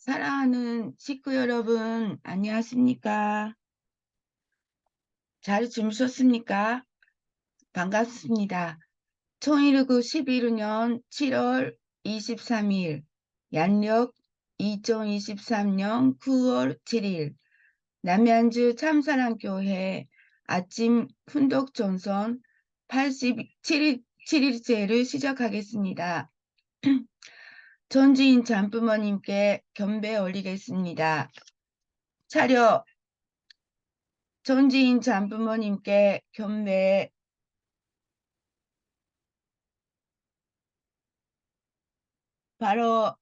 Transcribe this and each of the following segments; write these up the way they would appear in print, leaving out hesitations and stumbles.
사랑하는 식구 여러분, 안녕하십니까? 잘 주무셨습니까? 반갑습니다. 2019 11년 7월 23일, 양력 2023년 9월 7일, 남양주 참사랑교회 아침 훈독 전선 87일째를 시작하겠습니다. 전지인 잠부모님께 경배 올리겠습니다. 차려 전지인 잠부모님께 경배. 바로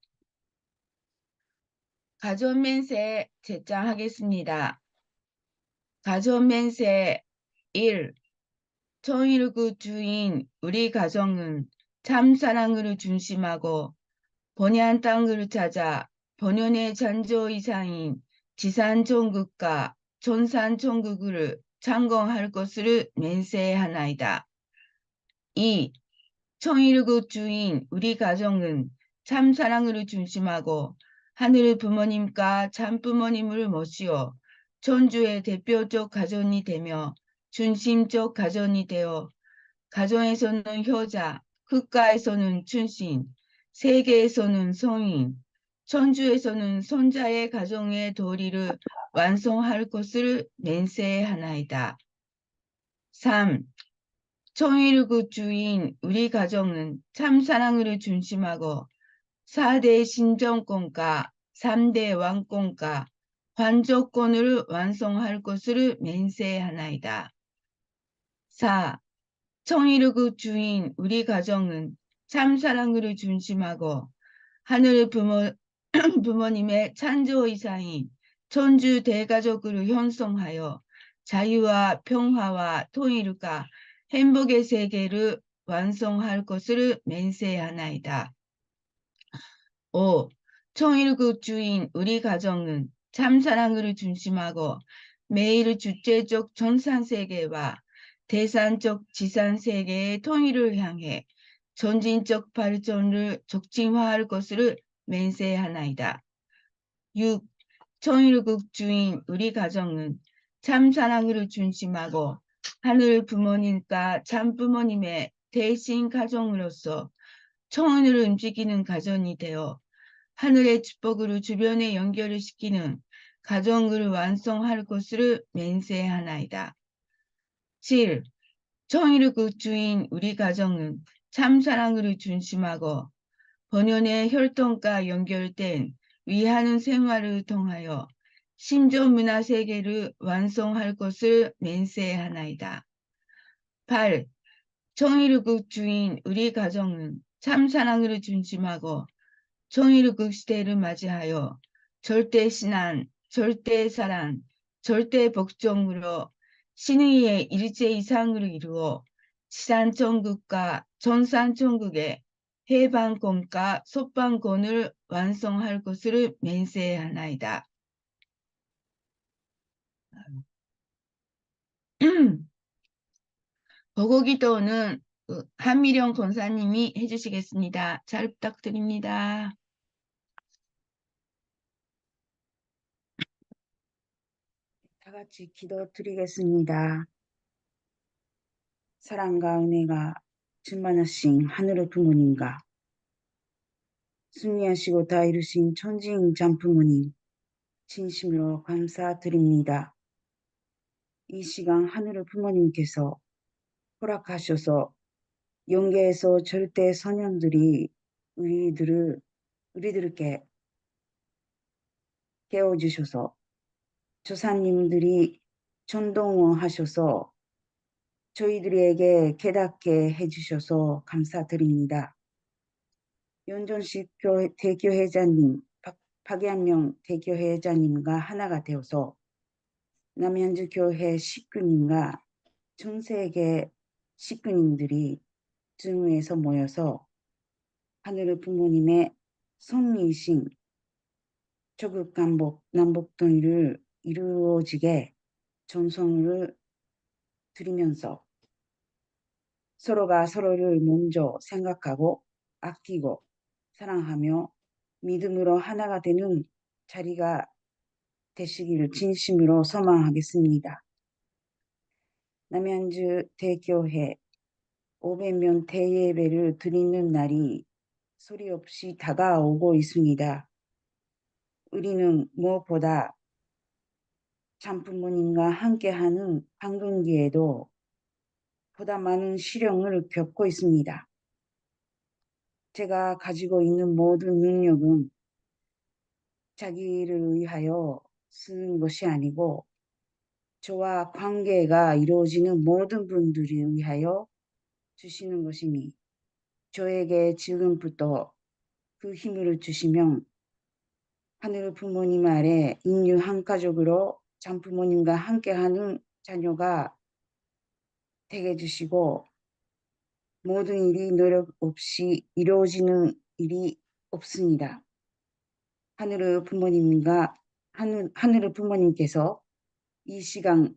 가전면세 제장하겠습니다. 가전면세 1. 2019 주인 우리 가정은 참사랑을 중심하고 본연 땅을 찾아 본연의 창조 이상인 지산종국과 존산종국을 창공할 것을 맹세하나이다. 2. 2019 주인 우리 가정은 참사랑을 중심하고 하늘 부모님과 참부모님을 모시어 천주의 대표적 가정이 되며 중심적 가정이 되어 가정에서는 효자, 국가에서는 춘신, 세계에서는 성인, 천주에서는 손자의 가정의 도리를 완성할 것을 맹세하나이다. 3. 2019 주인 우리 가정은 참사랑을 중심하고 4대 신정권과 3대 왕권과 관조권을 완성할 것을 맹세하나이다. 4. 2019 주인 우리 가정은 참사랑을 중심하고 하늘 부모님의 창조 이상인 천주 대가족을 형성하여 자유와 평화와 통일과 행복의 세계를 완성할 것을 맹세하나이다. 5. 2019 주인 우리 가정은 참사랑을 중심하고 매일 주체적 전산세계와 대산적 지산세계의 통일을 향해 전진적 발전을 촉진화할 것을 맹세하나이다. 6. 2019 주인 우리 가정은 참사랑을 중심하고 하늘 부모님과 참부모님의 대신 가정으로서 청운을 움직이는 가정이 되어 하늘의 축복으로 주변에 연결을 시키는 가정을 완성할 것을 맹세하나이다. 7. 2019 주인 우리 가정은 참사랑을 중심하고 본연의 혈통과 연결된 위하는 생활을 통하여 신조문화세계를 완성할 것을 맹세하나이다. 8. 2019 주인 우리 가정은 참사랑을 중심하고 2019 시대를 맞이하여 절대신안, 절대사랑, 절대복종으로 신의의 일제 이상을 이루어 지산천국과 전산천국의 해방권과 속방권을 완성할 것을 맹세하나이다. 보고기도는 한미령 권사님이 해주시겠습니다. 잘 부탁드립니다. 다 같이 기도드리겠습니다. 사랑과 은혜가 충만하신 하늘의 부모님과 승리하시고 다 이루신 천지인 잠부모님 진심으로 감사드립니다. 이 시간 하늘의 부모님께서 허락하셔서 영계에서 절대 선현들이 우리들께 깨워주셔서 조사님들이 전동하셔서 저희들에게 깨닫게 해주셔서 감사드립니다. 연전식 대교회장님, 박양명 대교회장님과 하나가 되어서 남양주 교회 식구님과 전세계 식구님들이 증오에서 모여서 하늘의 부모님의 성리신 조국 남북 통일을 이루어지게 전성을 드리면서 서로가 서로를 먼저 생각하고 아끼고 사랑하며 믿음으로 하나가 되는 자리가 되시기를 진심으로 소망하겠습니다. 남양주 대교회 500명 대예배를 드리는 날이 소리 없이 다가오고 있습니다. 우리는 무엇보다 장부모님과 함께하는 방금기에도 보다 많은 시련을 겪고 있습니다. 제가 가지고 있는 모든 능력은 자기를 위하여 쓰는 것이 아니고 저와 관계가 이루어지는 모든 분들을 위하여 주시는 것이니 저에게 지금부터 그 힘을 주시면 하늘 부모님 아래 인류 한 가족으로 장부모님과 함께하는 자녀가 되게 해주시고 모든 일이 노력 없이 이루어지는 일이 없습니다. 하늘의 부모님께서 이 시간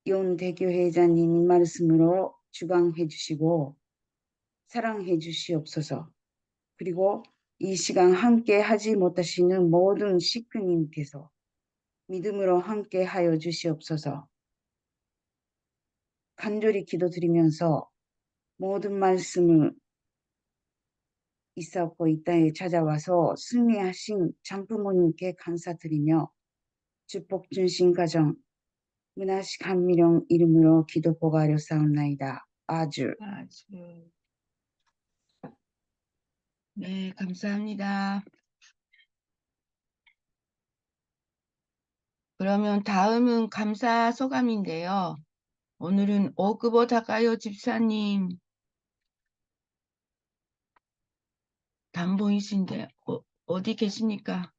연대교회장님 말씀으로 주강해 주시고 사랑해 주시옵소서. 그리고 이 시간 함께 하지 못하시는 모든 식구님께서 믿음으로 함께 하여 주시옵소서. 간절히 기도드리면서 모든 말씀을 있었고 이 땅에 찾아와서 승리하신 장부모님께 감사드리며 축복 주신 가정 문화식 한미령 이름으로 기도 보가려 싸움나이다. 아주. 아주. 네, 감사합니다. 그러면 다음은 감사 소감인데요. 오늘은 오그보 다가요 집사님 단보이신데 어디 계십니까?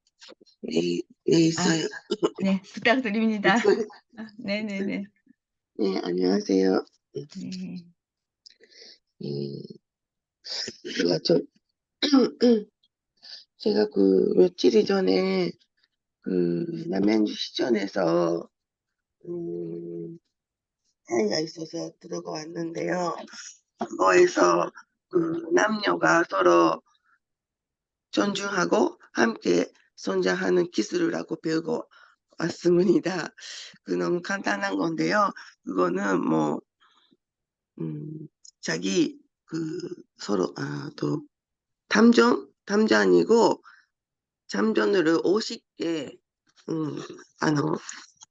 네, 아, 네, 있어요. 네, 부탁드립니다. 있어요. 네네네. 네, 안녕하세요. 네. 제가 제가 그 며칠 전에 그 남양주 시전에서 회의가 있어서 들어가 왔는데요. 그거에서 그 남녀가 서로 존중하고 함께 성장하는 기술이라고 배우고 왔습니다. 그 너무 간단한 건데요. 그거는 뭐 자기 그 서로 또 담전이고 잠전을 50개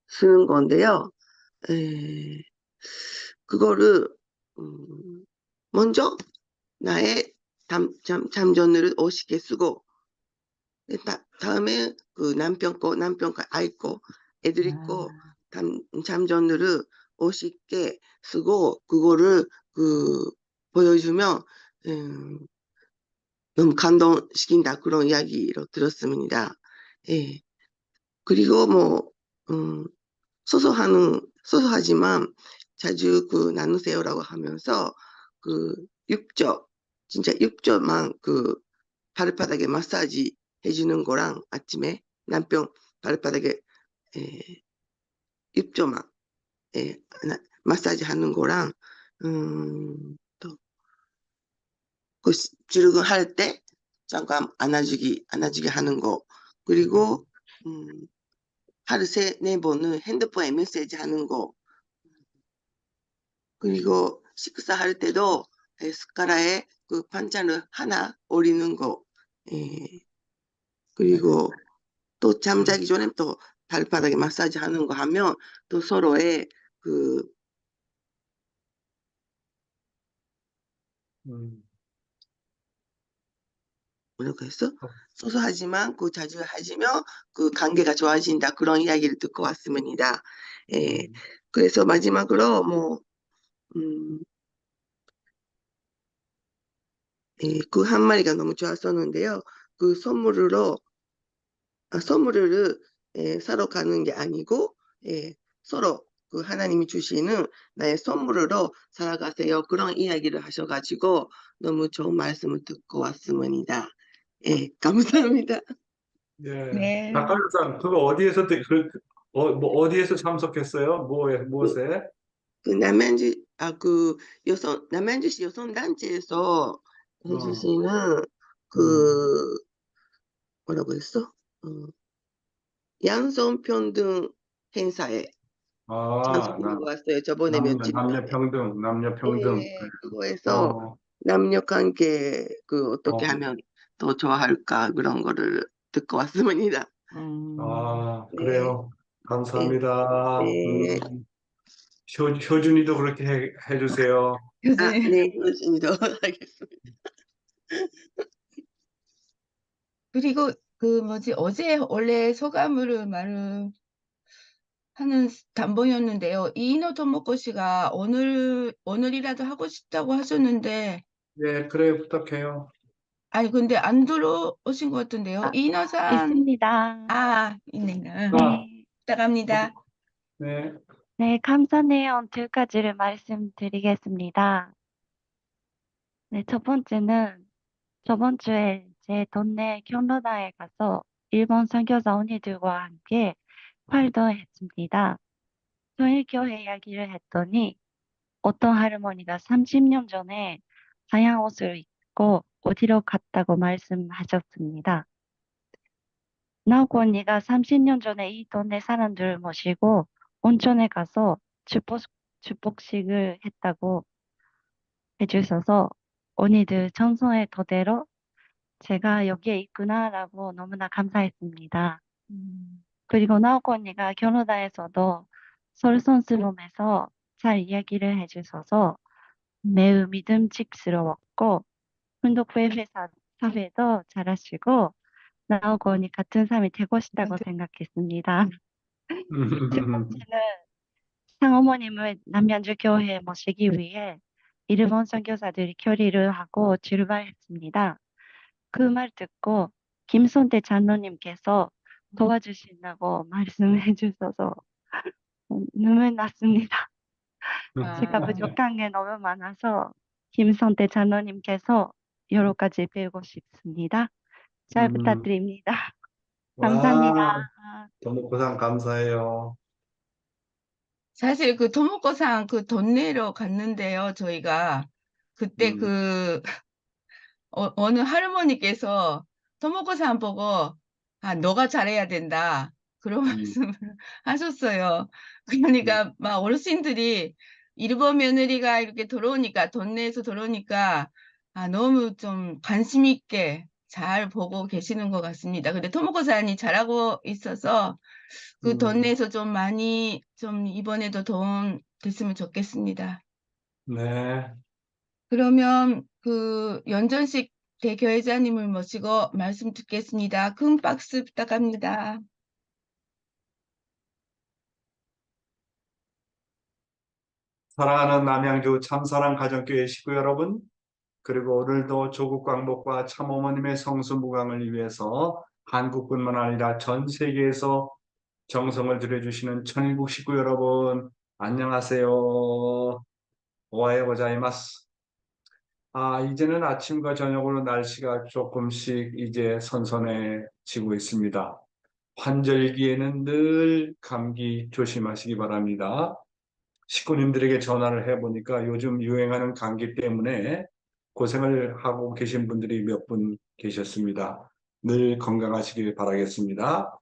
쓰는 건데요. 그거를 먼저 나의 잠전을 50개 쓰고 다음에 그 남편 거 아이 거 애들 있고 잠전을 50개 쓰고 그거를 그 보여주면 너무 감동시킨다 그런 이야기로 들었습니다. 예. 그리고 뭐 소소하지만 자주 그 나누세요라고 하면서 그 6조 진짜 6조만 그 발바닥에 마사지 해주는 거랑 아침에 남편 발바닥에 6조만 마사지 하는 거랑 또 그 출근할 때 잠깐 안아주기 하는 거 그리고 하루 네 번은 핸드폰에 메시지 하는 거 그리고 식사할 때도 숟가락에 그 반찬을 하나 올리는 거 그리고 또 잠자기 전에 또 발바닥에 마사지 하는 거 하면 또 서로의 그 뭐라고 했어? 소소하지만 그 자주 하시면 그 관계가 좋아진다 그런 이야기를 듣고 왔습니다. 그래서 마지막으로 뭐 그 한 마리가 너무 좋았었는데요. 그 선물을 사러 가는 게 아니고 서로 그 하나님이 주시는 나의 선물로 살아가세요. 그런 이야기를 하셔가지고 너무 좋은 말씀을 듣고 왔습니다. 감사합니다. 예. 네. 닭갈비상 그거 어디에서 뭐 어디에서 참석했어요? 무엇에? 그 남양주시 여성단체에서 해주시는 그 뭐라고 했어? 양성 평등 행사에 아, 참석하고 왔어요. 저번에 며칠 전에. 남녀 평등. 예. 그거에서 어, 남녀 관계 어떻게 어, 하면 더 좋아할까 그런 거를 듣고 왔습니다. 아, 네. 그래요. 네. 감사합니다. 네. 효준이도 그렇게 해주세요. 아, 교수님. 네. 열심히 더 하겠습니다. 그리고 그 뭐지 어제 원래 소감을 말을 하는 담번이었는데요. 이인호 토모코 씨가 오늘이라도 하고 싶다고 하셨는데 네, 그래, 부탁해요. 아니 근데 안 들어오신 것 같은데요. 이인호 산 있습니다. 있네요. 아, 네. 부탁합니다. 네. 네, 감사 내용 두 가지를 말씀드리겠습니다. 네, 첫 번째는 저번 주에 제 동네 경로당에 가서 일본 선교사 언니들과 함께 활동했습니다. 통일교회 이야기를 했더니 어떤 할머니가 30년 전에 하얀 옷을 입고 어디로 갔다고 말씀하셨습니다. 나오코 언니가 30년 전에 이 동네 사람들을 모시고 온천에 가서 축복식을 했다고 해주셔서 언니들 정성의 토대로 제가 여기에 있구나라고 너무나 감사했습니다. 그리고 나오코 언니가 견호다에서도 솔선수범해서 잘 이야기를 해주셔서 매우 믿음직스러웠고 훈독 후에 사회도 잘하시고 나오코 언니 같은 사람이 되고 싶다고 생각했습니다. 두 번째는 상어머님을 남양주 교회에 모시기 위해 일본 선교사들이 결의를 하고 출발했습니다. 그 말 듣고 김선태 장로님께서 도와주신다고 말씀해 주셔서 눈물 났습니다. 제가 부족한 게 너무 많아서 김선태 장로님께서 여러 가지 배우고 싶습니다. 잘 음, 부탁드립니다. 감사합니다. 와, 도목고상 감사해요. 사실 그 토목고상 그 돈내러 갔는데요. 저희가 그때 음, 어느 할머니께서 토목고상 보고 너가 잘해야 된다. 그런 음, 말씀을 하셨어요. 음, 그러니까 막 어르신들이 일본 며느리가 이렇게 들어오니까 돈내에서 들어오니까 너무 좀 관심 있게 잘 보고 계시는 것 같습니다. 근데 토목고상이 잘하고 있어서 그 음, 돈내에서 좀 많이 좀 이번에도 도움 됐으면 좋겠습니다. 네. 그러면 그 연전식 대교회자님을 모시고 말씀 듣겠습니다. 큰 박수 부탁합니다. 사랑하는 남양주 참사랑 가정교회 식구 여러분, 그리고 오늘도 조국 광복과 참어머님의 성수무강을 위해서 한국뿐만 아니라 전 세계에서 정성을 들여주시는 천일국 식구 여러분, 안녕하세요. 오하요 고자이마스. 이제는 아침과 저녁으로 날씨가 조금씩 이제 선선해지고 있습니다. 환절기에는 늘 감기 조심하시기 바랍니다. 식구님들에게 전화를 해보니까 요즘 유행하는 감기 때문에 고생을 하고 계신 분들이 몇 분 계셨습니다. 늘 건강하시길 바라겠습니다.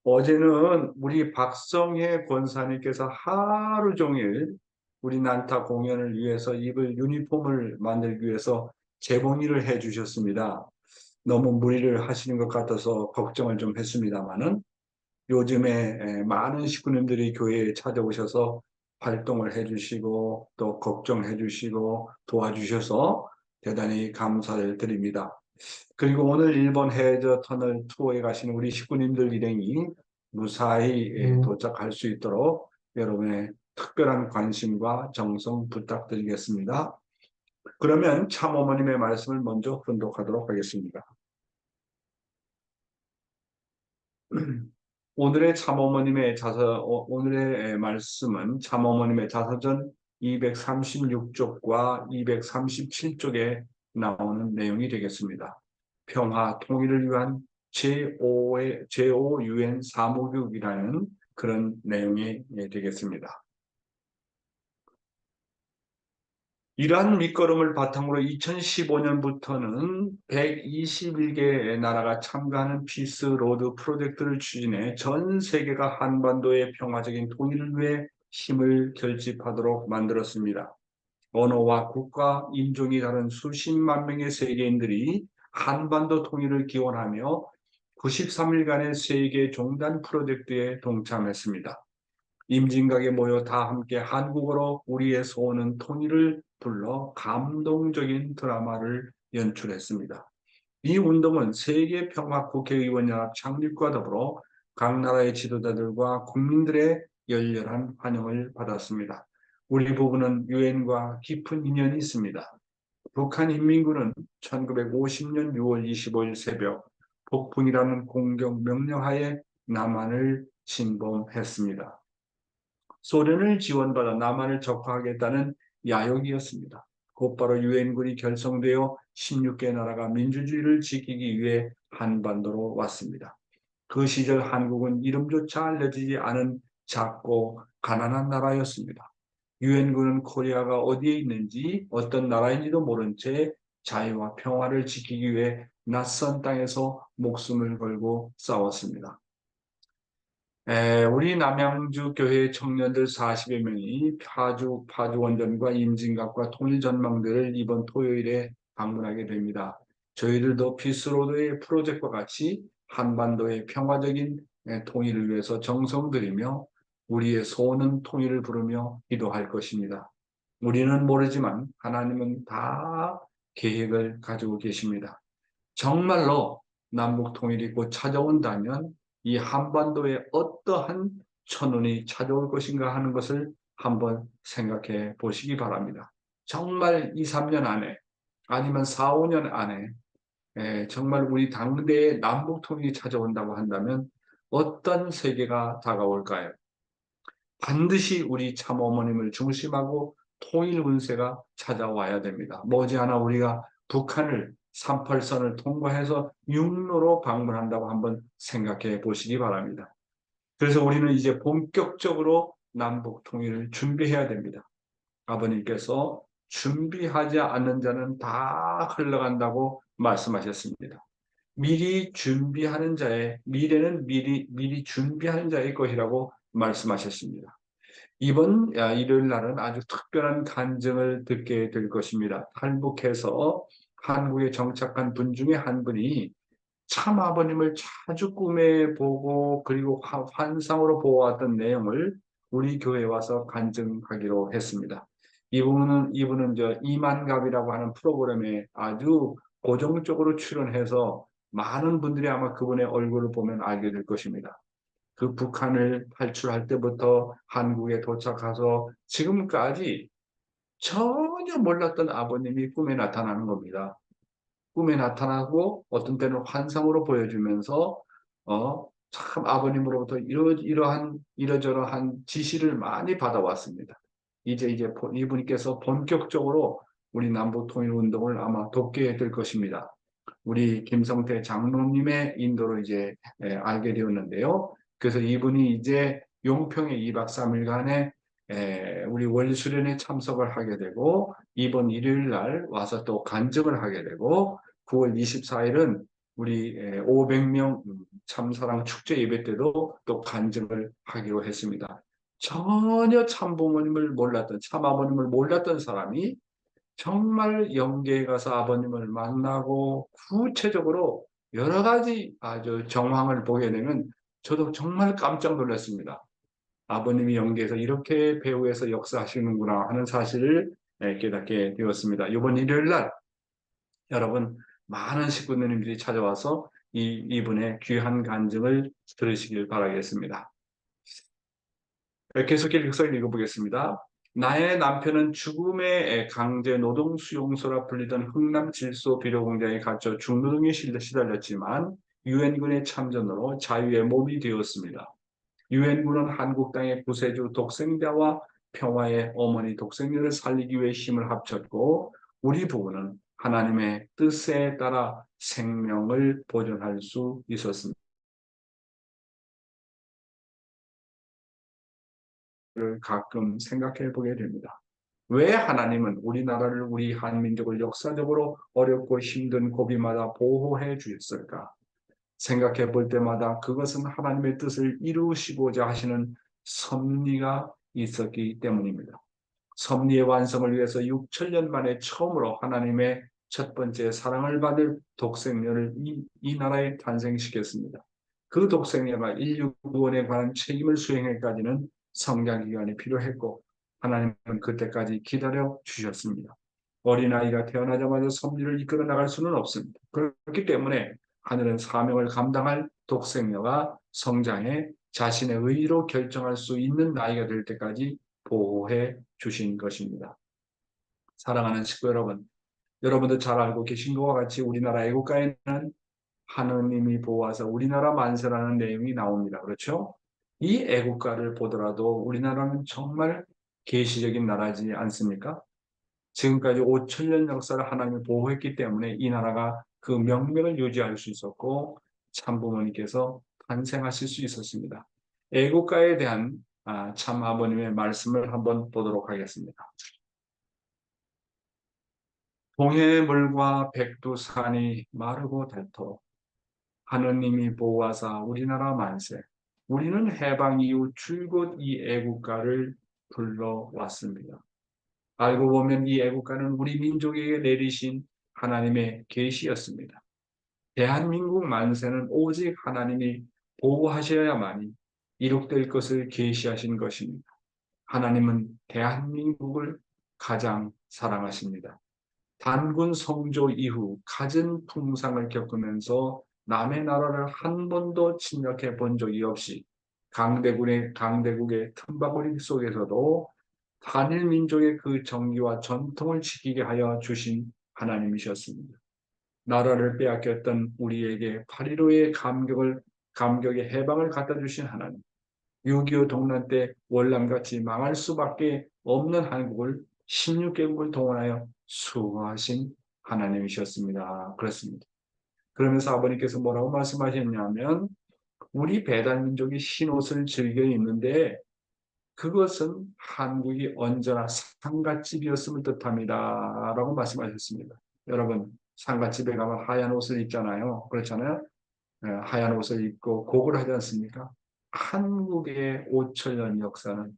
어제는 우리 박성혜 권사님께서 하루 종일 우리 난타 공연을 위해서 입을 유니폼을 만들기 위해서 재봉일을 해 주셨습니다. 너무 무리를 하시는 것 같아서 걱정을 좀 했습니다만은 요즘에 많은 식구님들이 교회에 찾아오셔서 활동을 해주시고 또 걱정해 주시고 도와주셔서 대단히 감사를 드립니다. 그리고 오늘 일본 해저 터널 투어에 가시는 우리 식구님들 일행이 무사히 도착할 수 있도록 여러분의 특별한 관심과 정성 부탁드리겠습니다. 그러면 참어머님의 말씀을 먼저 훈독하도록 하겠습니다. 오늘의 말씀은 참어머님의 자서전 236쪽과 237쪽에 나오는 내용이 되겠습니다. 평화 통일을 위한 제5 유엔 사무국이라는 그런 내용이 되겠습니다. 이러한 밑거름을 바탕으로 2015년부터는 121개의 나라가 참가하는 피스 로드 프로젝트를 추진해 전 세계가 한반도의 평화적인 통일을 위해 힘을 결집하도록 만들었습니다. 언어와 국가, 인종이 다른 수십만 명의 세계인들이 한반도 통일을 기원하며 93일간의 세계 종단 프로젝트에 동참했습니다. 임진각에 모여 다 함께 한국어로 우리의 소원은 통일을 불러 감동적인 드라마를 연출했습니다. 이 운동은 세계평화국회의원연합 창립과 더불어 각 나라의 지도자들과 국민들의 열렬한 환영을 받았습니다. 우리 부부는 유엔과 깊은 인연이 있습니다. 북한 인민군은 1950년 6월 25일 새벽 폭풍이라는 공격 명령하에 남한을 침범했습니다. 소련을 지원받아 남한을 적화하겠다는 야욕이었습니다. 곧바로 유엔군이 결성되어 16개 나라가 민주주의를 지키기 위해 한반도로 왔습니다. 그 시절 한국은 이름조차 알려지지 않은 작고 가난한 나라였습니다. 유엔군은 코리아가 어디에 있는지 어떤 나라인지도 모른 채 자유와 평화를 지키기 위해 낯선 땅에서 목숨을 걸고 싸웠습니다. 우리 남양주 교회 청년들 40여 명이 파주 원전과 임진각과 통일 전망대를 이번 토요일에 방문하게 됩니다. 저희들도 피스로드의 프로젝트와 같이 한반도의 평화적인 통일을 위해서 정성 들이며 우리의 소원은 통일을 부르며 기도할 것입니다. 우리는 모르지만 하나님은 다 계획을 가지고 계십니다. 정말로 남북 통일이 곧 찾아온다면 이 한반도에 어떠한 천운이 찾아올 것인가 하는 것을 한번 생각해 보시기 바랍니다. 정말 2, 3년 안에 아니면 4, 5년 안에 정말 우리 당대에 남북 통일이 찾아온다고 한다면 어떤 세계가 다가올까요? 반드시 우리 참어머님을 중심하고 통일 운세가 찾아와야 됩니다. 머지않아 우리가 북한을 38선을 통과해서 육로로 방문한다고 한번 생각해 보시기 바랍니다. 그래서 우리는 이제 본격적으로 남북 통일을 준비해야 됩니다. 아버님께서 준비하지 않는 자는 다 흘러간다고 말씀하셨습니다. 미리 준비하는 자의 미래는 미리 준비하는 자의 것이라고 말씀하셨습니다. 이번 일요일 날은 아주 특별한 간증을 듣게 될 것입니다. 탈북해서 한국에 정착한 분 중에 한 분이 참 아버님을 자주 꿈에 보고 그리고 환상으로 보았던 내용을 우리 교회에 와서 간증하기로 했습니다. 이분은 이만갑이라고 하는 프로그램에 아주 고정적으로 출연해서 많은 분들이 아마 그분의 얼굴을 보면 알게 될 것입니다. 그 북한을 탈출할 때부터 한국에 도착해서 지금까지 전혀 몰랐던 아버님이 꿈에 나타나는 겁니다. 꿈에 나타나고 어떤 때는 환상으로 보여주면서 참 아버님으로부터 이러저러한 지시를 많이 받아왔습니다. 이제 이분께서 본격적으로 우리 남북통일 운동을 아마 돕게 될 것입니다. 우리 김성태 장로님의 인도로 이제 알게 되었는데요. 그래서 이분이 이제 용평에 2박 3일간의 우리 월수련에 참석을 하게 되고 이번 일요일 날 와서 또 간증을 하게 되고 9월 24일은 우리 500명 참사랑 축제 예배 때도 또 간증을 하기로 했습니다. 전혀 참부모님을 몰랐던 참아버님을 몰랐던 사람이 정말 영계에 가서 아버님을 만나고 구체적으로 여러 가지 아주 정황을 보게 되면 저도 정말 깜짝 놀랐습니다. 아버님이 영계에서 이렇게 배후에서 역사하시는구나 하는 사실을 깨닫게 되었습니다. 이번 일요일 날 여러분 많은 식구님들이 찾아와서 이분의 귀한 간증을 들으시길 바라겠습니다. 계속 읽어서 읽어보겠습니다. 나의 남편은 죽음의 강제 노동 수용소라 불리던 흥남 질소 비료 공장에 갇혀 중노동에 시달렸지만 유엔군의 참전으로 자유의 몸이 되었습니다. 유엔군은 한국 땅의 구세주 독생자와 평화의 어머니 독생녀를 살리기 위해 힘을 합쳤고 우리 부부는 하나님의 뜻에 따라 생명을 보존할 수 있었습니다. 가끔 생각해 보게 됩니다. 왜 하나님은 우리나라를, 우리 한민족을 역사적으로 어렵고 힘든 고비마다 보호해 주셨을까? 생각해 볼 때마다 그것은 하나님의 뜻을 이루시고자 하시는 섭리가 있었기 때문입니다. 섭리의 완성을 위해서 6천년 만에 처음으로 하나님의 첫 번째 사랑을 받을 독생녀를 이 나라에 탄생시켰습니다. 그 독생녀가 인류 구원에 관한 책임을 수행하기까지는 성장 기간이 필요했고 하나님은 그때까지 기다려 주셨습니다. 어린아이가 태어나자마자 섭리를 이끌어 나갈 수는 없습니다. 그렇기 때문에 하늘은 사명을 감당할 독생녀가 성장해 자신의 의로 결정할 수 있는 나이가 될 때까지 보호해 주신 것입니다. 사랑하는 식구 여러분, 여러분도 잘 알고 계신 것과 같이 우리나라 애국가에는 하느님이 보호하사 우리나라 만세라는 내용이 나옵니다. 그렇죠? 이 애국가를 보더라도 우리나라는 정말 계시적인 나라지 않습니까? 지금까지 5천년 역사를 하나님이 보호했기 때문에 이 나라가 그 명맥을 유지할 수 있었고 참부모님께서 탄생하실 수 있었습니다. 애국가에 대한 참 아버님의 말씀을 한번 보도록 하겠습니다. 동해물과 백두산이 마르고 닳도록 하느님이 보호하사 우리나라 만세. 우리는 해방 이후 줄곧 이 애국가를 불러왔습니다. 알고 보면 이 애국가는 우리 민족에게 내리신 하나님의 계시였습니다. 대한민국 만세는 오직 하나님이 보호하셔야만이 이룩될 것을 계시하신 것입니다. 하나님은 대한민국을 가장 사랑하십니다. 단군 성조 이후 갖은 풍상을 겪으면서 남의 나라를 한 번도 침략해 본 적이 없이 강대국의 틈바구니 속에서도 한일 민족의 그 정기와 전통을 지키게 하여 주신 하나님이셨습니다. 나라를 빼앗겼던 우리에게 8.15의 감격의 해방을 갖다 주신 하나님. 6.25 동란 때 월남같이 망할 수밖에 없는 한국을 16개국을 동원하여 수호하신 하나님이셨습니다. 그렇습니다. 그러면서 아버님께서 뭐라고 말씀하셨냐면 우리 배달민족이 흰옷을 즐겨 입는데 그것은 한국이 언제나 상갓집이었음을 뜻합니다. 라고 말씀하셨습니다. 여러분 상갓집에 가면 하얀 옷을 입잖아요. 그렇잖아요. 하얀 옷을 입고 곡을 하지 않습니까? 한국의 5천년 역사는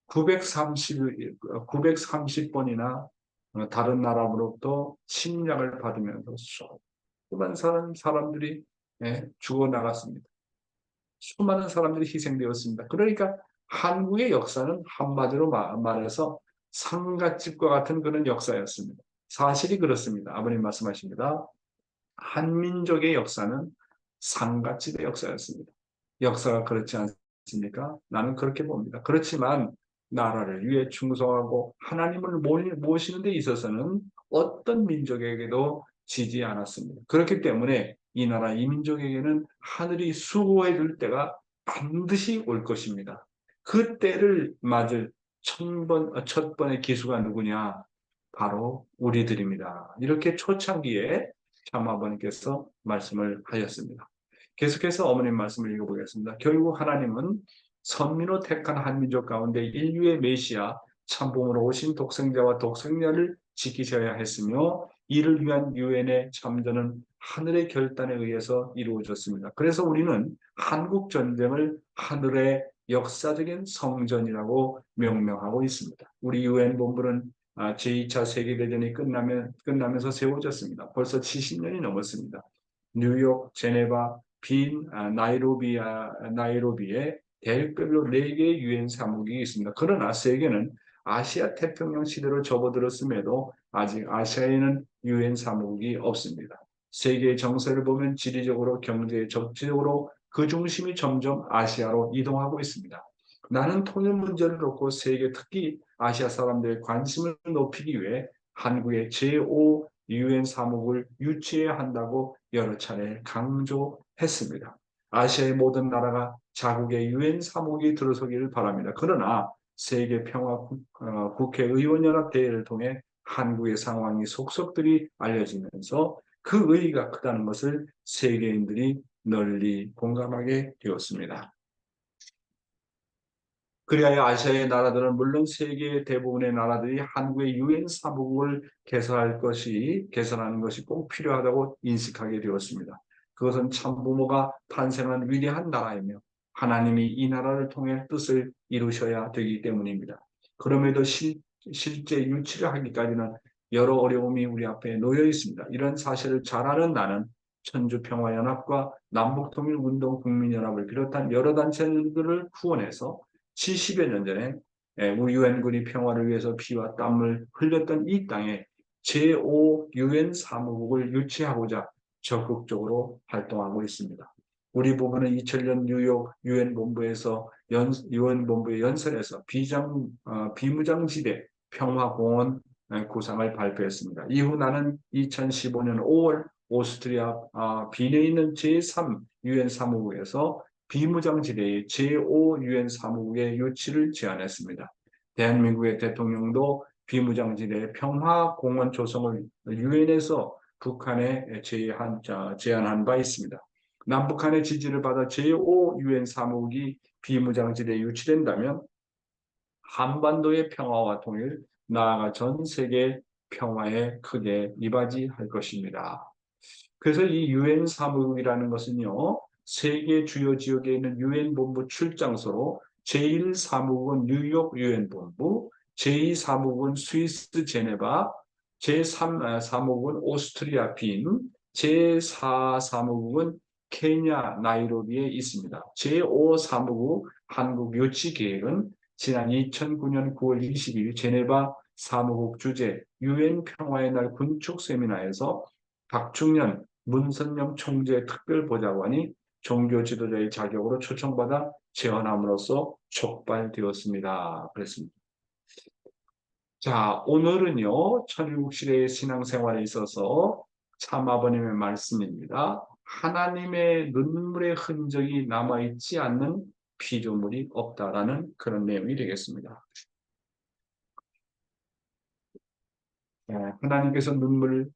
930번이나 다른 나라로부터 침략을 받으면서 수많은 사람들이 죽어나갔습니다. 수많은 사람들이 희생되었습니다. 그러니까 한국의 역사는 한마디로 말해서 상갓집과 같은 그런 역사였습니다. 사실이 그렇습니다. 아버님 말씀하십니다. 한민족의 역사는 상갓집의 역사였습니다. 역사가 그렇지 않습니까? 나는 그렇게 봅니다. 그렇지만 나라를 위해 충성하고 하나님을 모시는 데 있어서는 어떤 민족에게도 지지 않았습니다. 그렇기 때문에 이 나라 이 민족에게는 하늘이 수호해 줄 때가 반드시 올 것입니다. 그 때를 맞을 첫 번의 기수가 누구냐? 바로 우리들입니다. 이렇게 초창기에 참아버님께서 말씀을 하셨습니다. 계속해서 어머님 말씀을 읽어보겠습니다. 결국 하나님은 선민으로 택한 한민족 가운데 인류의 메시아 참봉으로 오신 독생자와 독생녀를 지키셔야 했으며 이를 위한 유엔의 참전은 하늘의 결단에 의해서 이루어졌습니다. 그래서 우리는 한국전쟁을 하늘의 역사적인 성전이라고 명명하고 있습니다. 우리 유엔 본부는 제2차 세계대전이 끝나면서 세워졌습니다. 벌써 70년이 넘었습니다. 뉴욕, 제네바, 빈, 나이로비에 대륙별로 4개의 유엔 사무국이 있습니다. 그러나 세계는 아시아 태평양 시대로 접어들었음에도 아직 아시아에는 유엔 사무국이 없습니다. 세계의 정세를 보면 지리적으로, 경제, 정치적으로 그 중심이 점점 아시아로 이동하고 있습니다. 나는 통일 문제를 놓고 세계, 특히 아시아 사람들의 관심을 높이기 위해 한국의 제5 유엔 사무국을 유치해야 한다고 여러 차례 강조했습니다. 아시아의 모든 나라가 자국의 유엔 사무국이 들어서기를 바랍니다. 그러나 세계 평화 국회의원연합 대회를 통해 한국의 상황이 속속들이 알려지면서 그 의의가 크다는 것을 세계인들이 널리 공감하게 되었습니다. 그리하여 아시아의 나라들은 물론 세계 대부분의 나라들이 한국의 유엔 사무국을 개설하는 것이 꼭 필요하다고 인식하게 되었습니다. 그것은 참부모가 탄생한 위대한 나라이며 하나님이 이 나라를 통해 뜻을 이루셔야 되기 때문입니다. 그럼에도 실제 유치를 하기까지는 여러 어려움이 우리 앞에 놓여 있습니다. 이런 사실을 잘 아는 나는 천주평화연합과 남북통일운동 국민연합을 비롯한 여러 단체들을 후원해서 70여 년 전에 우리 유엔군이 평화를 위해서 피와 땀을 흘렸던 이 땅에 제5 유엔 사무국을 유치하고자 적극적으로 활동하고 있습니다. 우리 부부는 2000년 뉴욕 유엔 본부에서 유엔 본부의 연설에서 비무장지대 평화공원 구상을 발표했습니다. 이후 나는 2015년 5월 오스트리아 빈에 있는 제3 유엔 사무국에서 비무장지대의 제5 유엔 사무국의 유치를 제안했습니다. 대한민국의 대통령도 비무장지대 평화공원 조성을 유엔에서 북한에 제안한 바 있습니다. 남북한의 지지를 받아 제5 유엔 사무국이 비무장지대에 유치된다면 한반도의 평화와 통일, 나아가 전 세계 평화에 크게 이바지할 것입니다. 그래서 이 유엔 사무국이라는 것은요, 세계 주요 지역에 있는 유엔 본부 출장소로 제1 사무국은 뉴욕 유엔 본부, 제2 사무국은 스위스 제네바, 제3 사무국은 오스트리아 빈, 제4 사무국은 케냐 나이로비에 있습니다. 제5 사무국 한국 유치 계획은 지난 2009년 9월 22일 제네바 사무국 주재 유엔 평화의 날 군축 세미나에서 박충년 문선영 총재 특별보좌관이 종교 지도자의 자격으로 초청받아 제언함으로써 촉발되었습니다. 그랬습니다. 자, 오늘은요, 천일국 시대의 신앙생활에 있어서 참아버님의 말씀입니다. 하나님의 눈물의 흔적이 남아있지 않는 피조물이 없다라는 그런 내용이 되겠습니다. 하나님께서 눈물의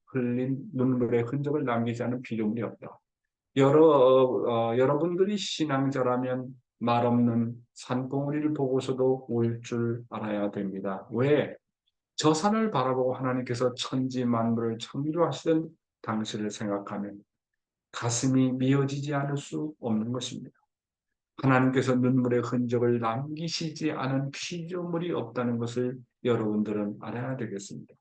흔적을 남기지 않은 피조물이 없다. 여러분들이 신앙자라면 말 없는 산봉우리를 보고서도 울 줄 알아야 됩니다. 왜? 저 산을 바라보고 하나님께서 천지 만물을 창조하시던 당시를 생각하면 가슴이 미어지지 않을 수 없는 것입니다. 하나님께서 눈물의 흔적을 남기시지 않은 피조물이 없다는 것을 여러분들은 알아야 되겠습니다.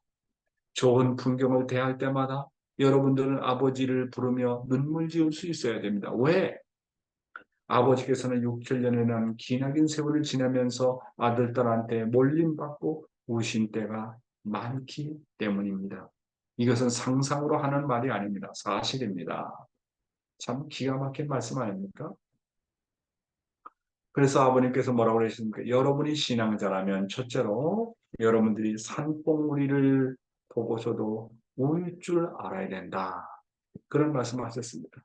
좋은 풍경을 대할 때마다 여러분들은 아버지를 부르며 눈물 지을 수 있어야 됩니다. 왜? 아버지께서는 6~7년이라는 기나긴 세월을 지나면서 아들딸한테 몰림받고 우신 때가 많기 때문입니다. 이것은 상상으로 하는 말이 아닙니다. 사실입니다. 참 기가 막힌 말씀 아닙니까? 그래서 아버님께서 뭐라고 그러셨습니까? 여러분이 신앙자라면 첫째로 여러분들이 산봉우리를 보고서도 울 줄 알아야 된다. 그런 말씀하셨습니다.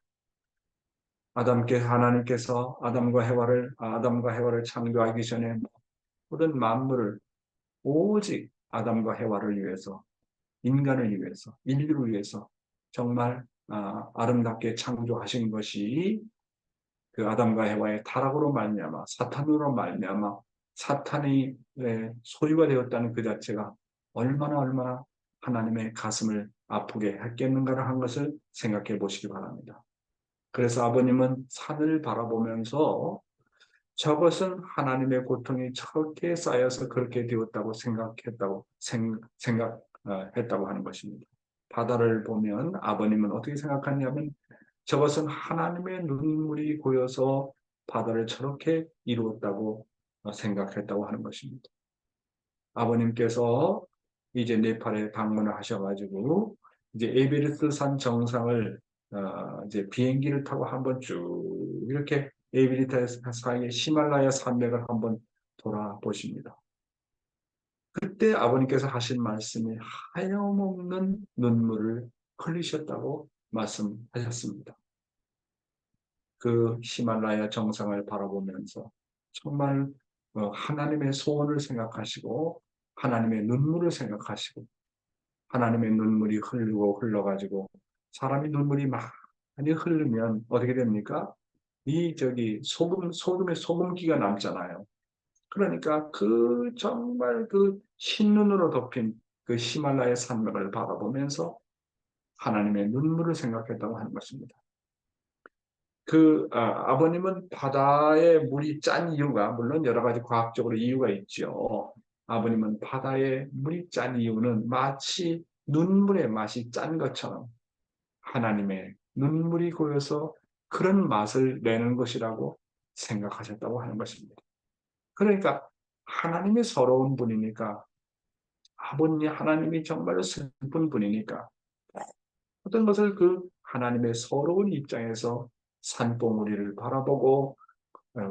하나님께서 아담과 해와를 창조하기 전에 모든 만물을 오직 아담과 해와를 위해서, 인간을 위해서, 인류를 위해서 정말 아름답게 창조하신 것이 그 아담과 해와의 타락으로 말미암아 사탄으로 말미암아 사탄의 소유가 되었다는 그 자체가 얼마나 하나님의 가슴을 아프게 했겠는가를 한 것을 생각해 보시기 바랍니다. 그래서 아버님은 산을 바라보면서 저것은 하나님의 고통이 저렇게 쌓여서 그렇게 되었다고 생각했다고 하는 것입니다. 바다를 보면 아버님은 어떻게 생각하냐면 저것은 하나님의 눈물이 고여서 바다를 저렇게 이루었다고 생각했다고 하는 것입니다. 아버님께서 이제 네팔에 방문을 하셔가지고 이제 에베레스트 산 정상을 이제 비행기를 타고 한번 쭉 이렇게 에베레스트 산의 히말라야 산맥을 한번 돌아보십니다. 그때 아버님께서 하신 말씀이 하염없는 눈물을 흘리셨다고 말씀하셨습니다. 그 히말라야 정상을 바라보면서 정말 하나님의 소원을 생각하시고 하나님의 눈물을 생각하시고 하나님의 눈물이 흘러가지고 사람이 눈물이 많이 흐르면 어떻게 됩니까? 소금에 소금기가 남잖아요. 그러니까 그 정말 그 흰눈으로 덮인 그 히말라야 산맥을 바라보면서 하나님의 눈물을 생각했다고 하는 것입니다. 아버님은 바다의 물이 짠 이유가, 물론 여러 가지 과학적으로 이유가 있죠. 아버님은 바다의 물이 짠 이유는 마치 눈물의 맛이 짠 것처럼 하나님의 눈물이 고여서 그런 맛을 내는 것이라고 생각하셨다고 하는 것입니다. 그러니까 하나님이 서러운 분이니까, 아버님 하나님이 정말 슬픈 분이니까 어떤 것을 그 하나님의 서러운 입장에서 산봉우리를 바라보고,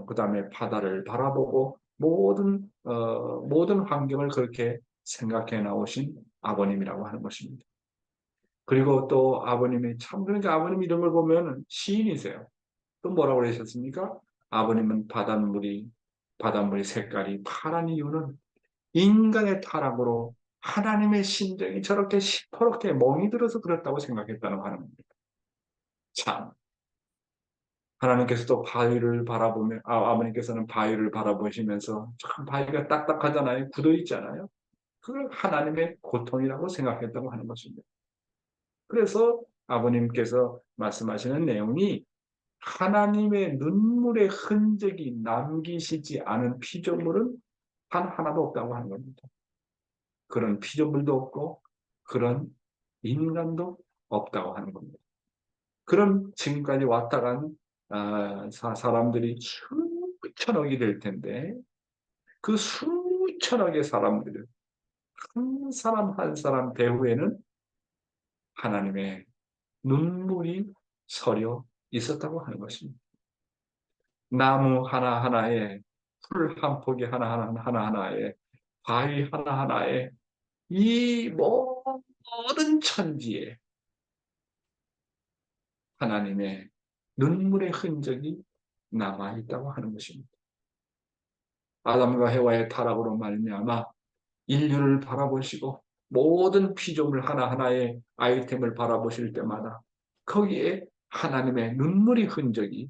그 다음에 바다를 바라보고 모든 환경을 그렇게 생각해 나오신 아버님이라고 하는 것입니다. 그리고 또 아버님이 참, 그러니까 아버님 이런 걸 보면 시인이세요. 또 뭐라고 그러셨습니까? 아버님은 바닷물이 색깔이 파란 이유는 인간의 타락으로 하나님의 심정이 저렇게 시퍼렇게 멍이 들어서 그렇다고 생각했다는 하는 겁니다. 참, 하나님께서도 바위를 바라보며, 아버님께서는 바위를 바라보시면서 참 바위가 딱딱하잖아요. 굳어 있잖아요. 그걸 하나님의 고통이라고 생각했다고 하는 것입니다. 그래서 아버님께서 말씀하시는 내용이 하나님의 눈물의 흔적이 남기시지 않은 피조물은 단 하나도 없다고 하는 겁니다. 그런 피조물도 없고 그런 인간도 없다고 하는 겁니다. 그런 지금까지 왔다 간 사람들이 수천억이 될 텐데 그 수천억의 사람들을 한 사람 한 사람 배후에는 하나님의 눈물이 서려 있었다고 하는 것입니다. 나무 하나하나에, 풀 한 포기 하나하나에, 바위 하나하나에, 이 모든 천지에 하나님의 눈물의 흔적이 남아있다고 하는 것입니다. 아담과 해와의 타락으로 말미암아 인류를 바라보시고 모든 피조물 하나하나의 아이템을 바라보실 때마다 거기에 하나님의 눈물의 흔적이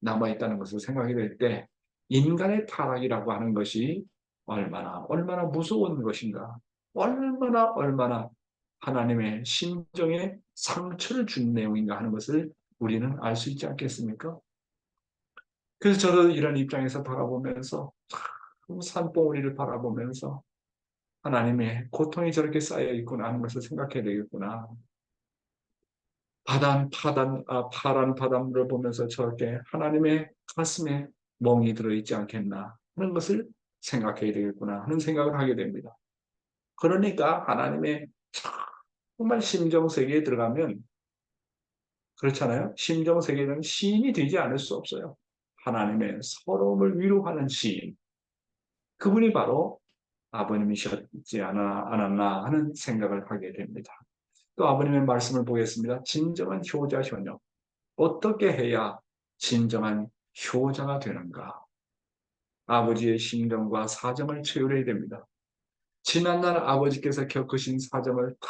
남아있다는 것을 생각이 될 때 인간의 타락이라고 하는 것이 얼마나 무서운 것인가, 얼마나 하나님의 심정에 상처를 준 내용인가 하는 것을 우리는 알 수 있지 않겠습니까? 그래서 저도 이런 입장에서 바라보면서 참 산봉우리를 바라보면서 하나님의 고통이 저렇게 쌓여 있구나 하는 것을 생각해야 되겠구나. 파란 바닷물을 보면서 저렇게 하나님의 가슴에 멍이 들어있지 않겠나 하는 것을 생각해야 되겠구나 하는 생각을 하게 됩니다. 그러니까 하나님의 정말 심정세계에 들어가면 그렇잖아요. 심정세계는 시인이 되지 않을 수 없어요. 하나님의 서러움을 위로하는 시인. 그분이 바로 아버님이셨지 않았나 하는 생각을 하게 됩니다. 또 아버님의 말씀을 보겠습니다. 진정한 효자 현역. 어떻게 해야 진정한 효자가 되는가? 아버지의 심정과 사정을 채울해야 됩니다. 지난날 아버지께서 겪으신 사정을 다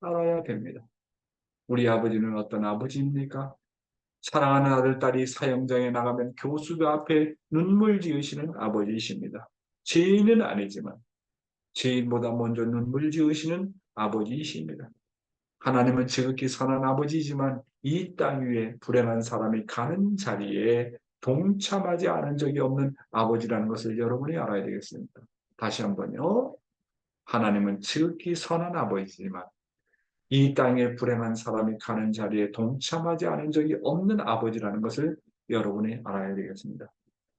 알아야 됩니다. 우리 아버지는 어떤 아버지입니까? 사랑하는 아들, 딸이 사형장에 나가면 교수가 앞에 눈물 지으시는 아버지이십니다. 죄인은 아니지만 죄인보다 먼저 눈물 지으시는 아버지이십니다. 하나님은 지극히 선한 아버지이지만 이 땅 위에 불행한 사람이 가는 자리에 동참하지 않은 적이 없는 아버지라는 것을 여러분이 알아야 되겠습니다. 다시 한번요. 하나님은 지극히 선한 아버지지만 이 땅에 불행한 사람이 가는 자리에 동참하지 않은 적이 없는 아버지라는 것을 여러분이 알아야 되겠습니다.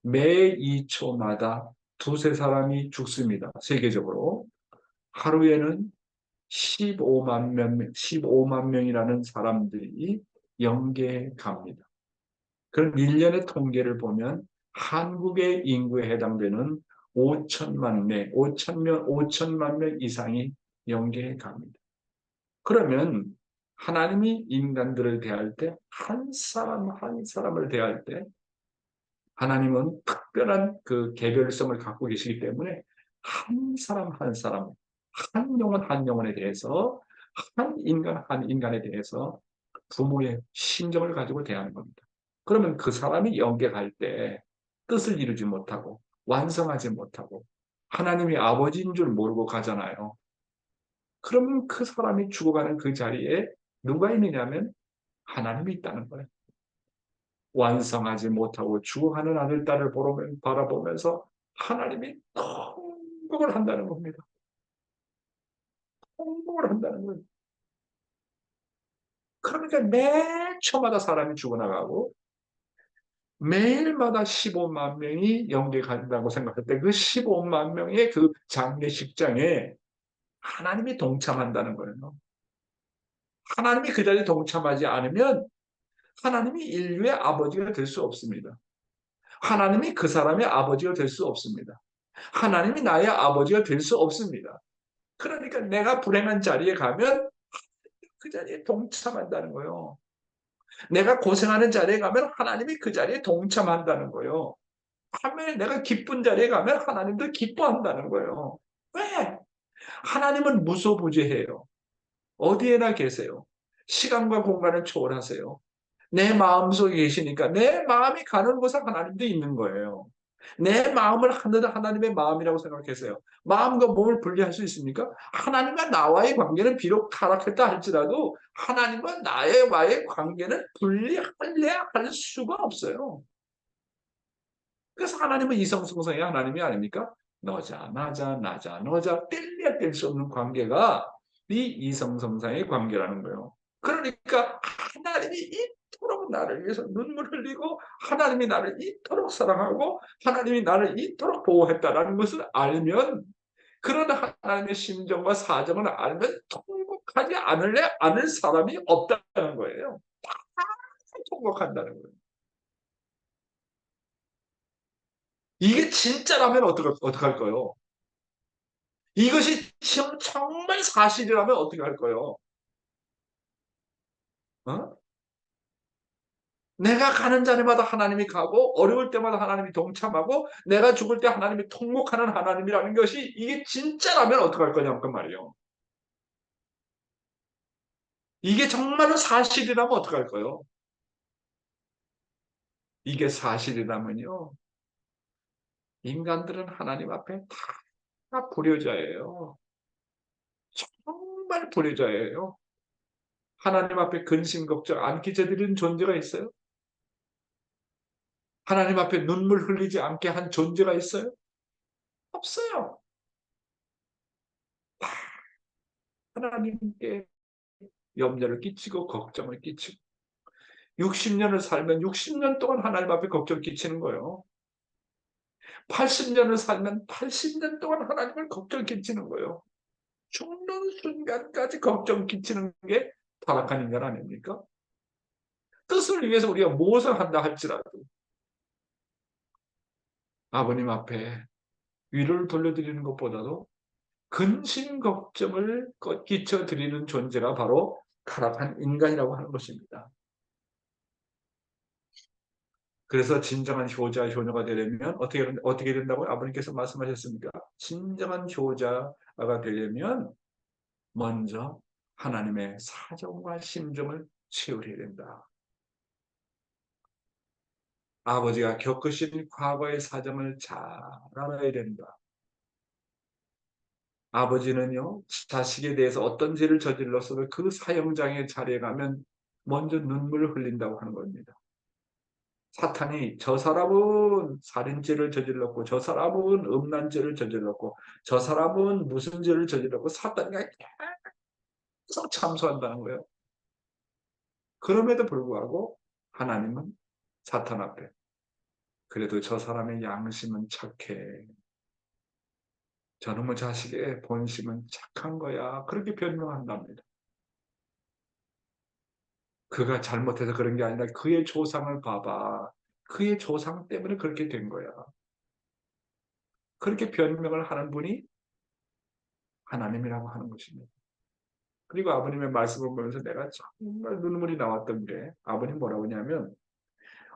매 2초마다 두세 사람이 죽습니다. 세계적으로. 하루에는 15만 명이라는 사람들이 영계에 갑니다. 그럼 1년의 통계를 보면 한국의 인구에 해당되는 5천만 명 이상이 영계에 갑니다. 그러면 하나님이 인간들을 대할 때, 한 사람 한 사람을 대할 때 하나님은 특별한 그 개별성을 갖고 계시기 때문에 한 사람 한 사람, 한 영혼 한 영혼에 대해서, 한 인간 한 인간에 대해서 부모의 심정을 가지고 대하는 겁니다. 그러면 그 사람이 영계 갈 때 뜻을 이루지 못하고 완성하지 못하고 하나님이 아버지인 줄 모르고 가잖아요. 그러면 그 사람이 죽어가는 그 자리에 누가 있느냐면 하나님이 있다는 거예요. 완성하지 못하고 죽어가는 아들, 딸을 바라보면서 하나님이 통곡을 한다는 겁니다. 통곡을 한다는 거예요. 그러니까 매 초마다 사람이 죽어나가고 매일마다 15만 명이 영계 간다고 생각할 때 그 15만 명의 그 장례식장에 하나님이 동참한다는 거예요. 하나님이 그 자리에 동참하지 않으면 하나님이 인류의 아버지가 될 수 없습니다. 하나님이 그 사람의 아버지가 될 수 없습니다. 하나님이 나의 아버지가 될 수 없습니다. 그러니까 내가 불행한 자리에 가면 그 자리에 동참한다는 거예요. 내가 고생하는 자리에 가면 하나님이 그 자리에 동참한다는 거예요. 반면에 내가 기쁜 자리에 가면 하나님도 기뻐한다는 거예요. 왜? 하나님은 무소부재해요. 어디에나 계세요. 시간과 공간을 초월하세요. 내 마음속에 계시니까 내 마음이 가는 곳에 하나님도 있는 거예요. 내 마음을 하나님의 마음이라고 생각했어요. 마음과 몸을 분리할 수 있습니까? 하나님과 나와의 관계는 비록 타락했다 할지라도 하나님과 나와의 관계는 분리할래야 할 수가 없어요. 그래서 하나님은 이성성성의 하나님이 아닙니까? 너자 나자 나자 너자 뗄래야 뗄 수 없는 관계가 이 이성성상의 관계라는 거예요. 그러니까 하나님이 이토록 나를 위해서 눈물 흘리고 하나님이 나를 이토록 사랑하고 하나님이 나를 이토록 보호했다라는 것을 알면 그런 하나님의 심정과 사정을 알면 통곡하지 않을 사람이 없다는 거예요. 다 통곡한다는 거예요. 이게 진짜라면 어떡할까요? 이것이 정말 사실이라면 어떻게 할 거예요? 어? 내가 가는 자리마다 하나님이 가고 어려울 때마다 하나님이 동참하고 내가 죽을 때 하나님이 통곡하는 하나님이라는 것이 이게 진짜라면 어떡할 거냐고 그 말이에요. 이게 정말로 사실이라면 어떡할 거예요? 이게 사실이라면요. 인간들은 하나님 앞에 다 불효자예요. 정말 불효자예요. 하나님 앞에 근심 걱정 안 끼쳐드리는 존재가 있어요? 하나님 앞에 눈물 흘리지 않게 한 존재가 있어요? 없어요. 다 하나님께 염려를 끼치고 걱정을 끼치고 60년을 살면 60년 동안 하나님 앞에 걱정 끼치는 거예요. 80년을 살면 80년 동안 하나님을 걱정 끼치는 거예요. 죽는 순간까지 걱정 끼치는 게 타락한 인간 아닙니까? 뜻을 위해서 우리가 무엇을 한다 할지라도 아버님 앞에 위로를 돌려드리는 것보다도 근심 걱정을 끼쳐드리는 존재가 바로 타락한 인간이라고 하는 것입니다. 그래서 진정한 효자, 효녀가 되려면 어떻게 된다고 아버님께서 말씀하셨습니까? 진정한 효자가 되려면 먼저 하나님의 사정과 심정을 채우려야 된다. 아버지가 겪으신 과거의 사정을 잘 알아야 된다. 아버지는요, 자식에 대해서 어떤 죄를 저질렀어도 그 사형장의 자리에 가면 먼저 눈물을 흘린다고 하는 겁니다. 사탄이 저 사람은 살인죄를 저질렀고 저 사람은 음란죄를 저질렀고 저 사람은 무슨 죄를 저질렀고 사탄이 계속 참소한다는 거예요. 그럼에도 불구하고 하나님은 사탄 앞에 그래도 저 사람의 양심은 착해. 저놈의 자식의 본심은 착한 거야. 그렇게 변명한답니다. 그가 잘못해서 그런 게 아니라 그의 조상을 봐봐. 그의 조상 때문에 그렇게 된 거야. 그렇게 변명을 하는 분이 하나님이라고 하는 것입니다. 그리고 아버님의 말씀을 보면서 내가 정말 눈물이 나왔던 게 아버님 뭐라고 하냐면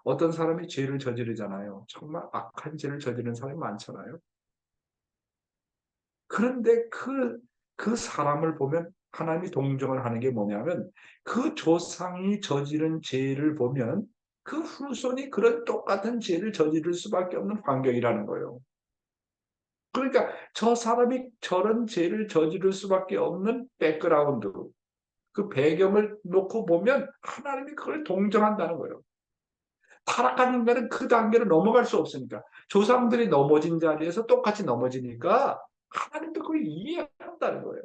어떤 사람이 죄를 저지르잖아요. 정말 악한 죄를 저지르는 사람이 많잖아요. 그런데 그 사람을 보면 하나님이 동정을 하는 게 뭐냐면 그 조상이 저지른 죄를 보면 그 후손이 그런 똑같은 죄를 저지를 수밖에 없는 환경이라는 거예요. 그러니까 저 사람이 저런 죄를 저지를 수밖에 없는 백그라운드, 그 배경을 놓고 보면 하나님이 그걸 동정한다는 거예요. 타락한 인간은 그 단계를 넘어갈 수 없으니까. 조상들이 넘어진 자리에서 똑같이 넘어지니까 하나님도 그걸 이해한다는 거예요.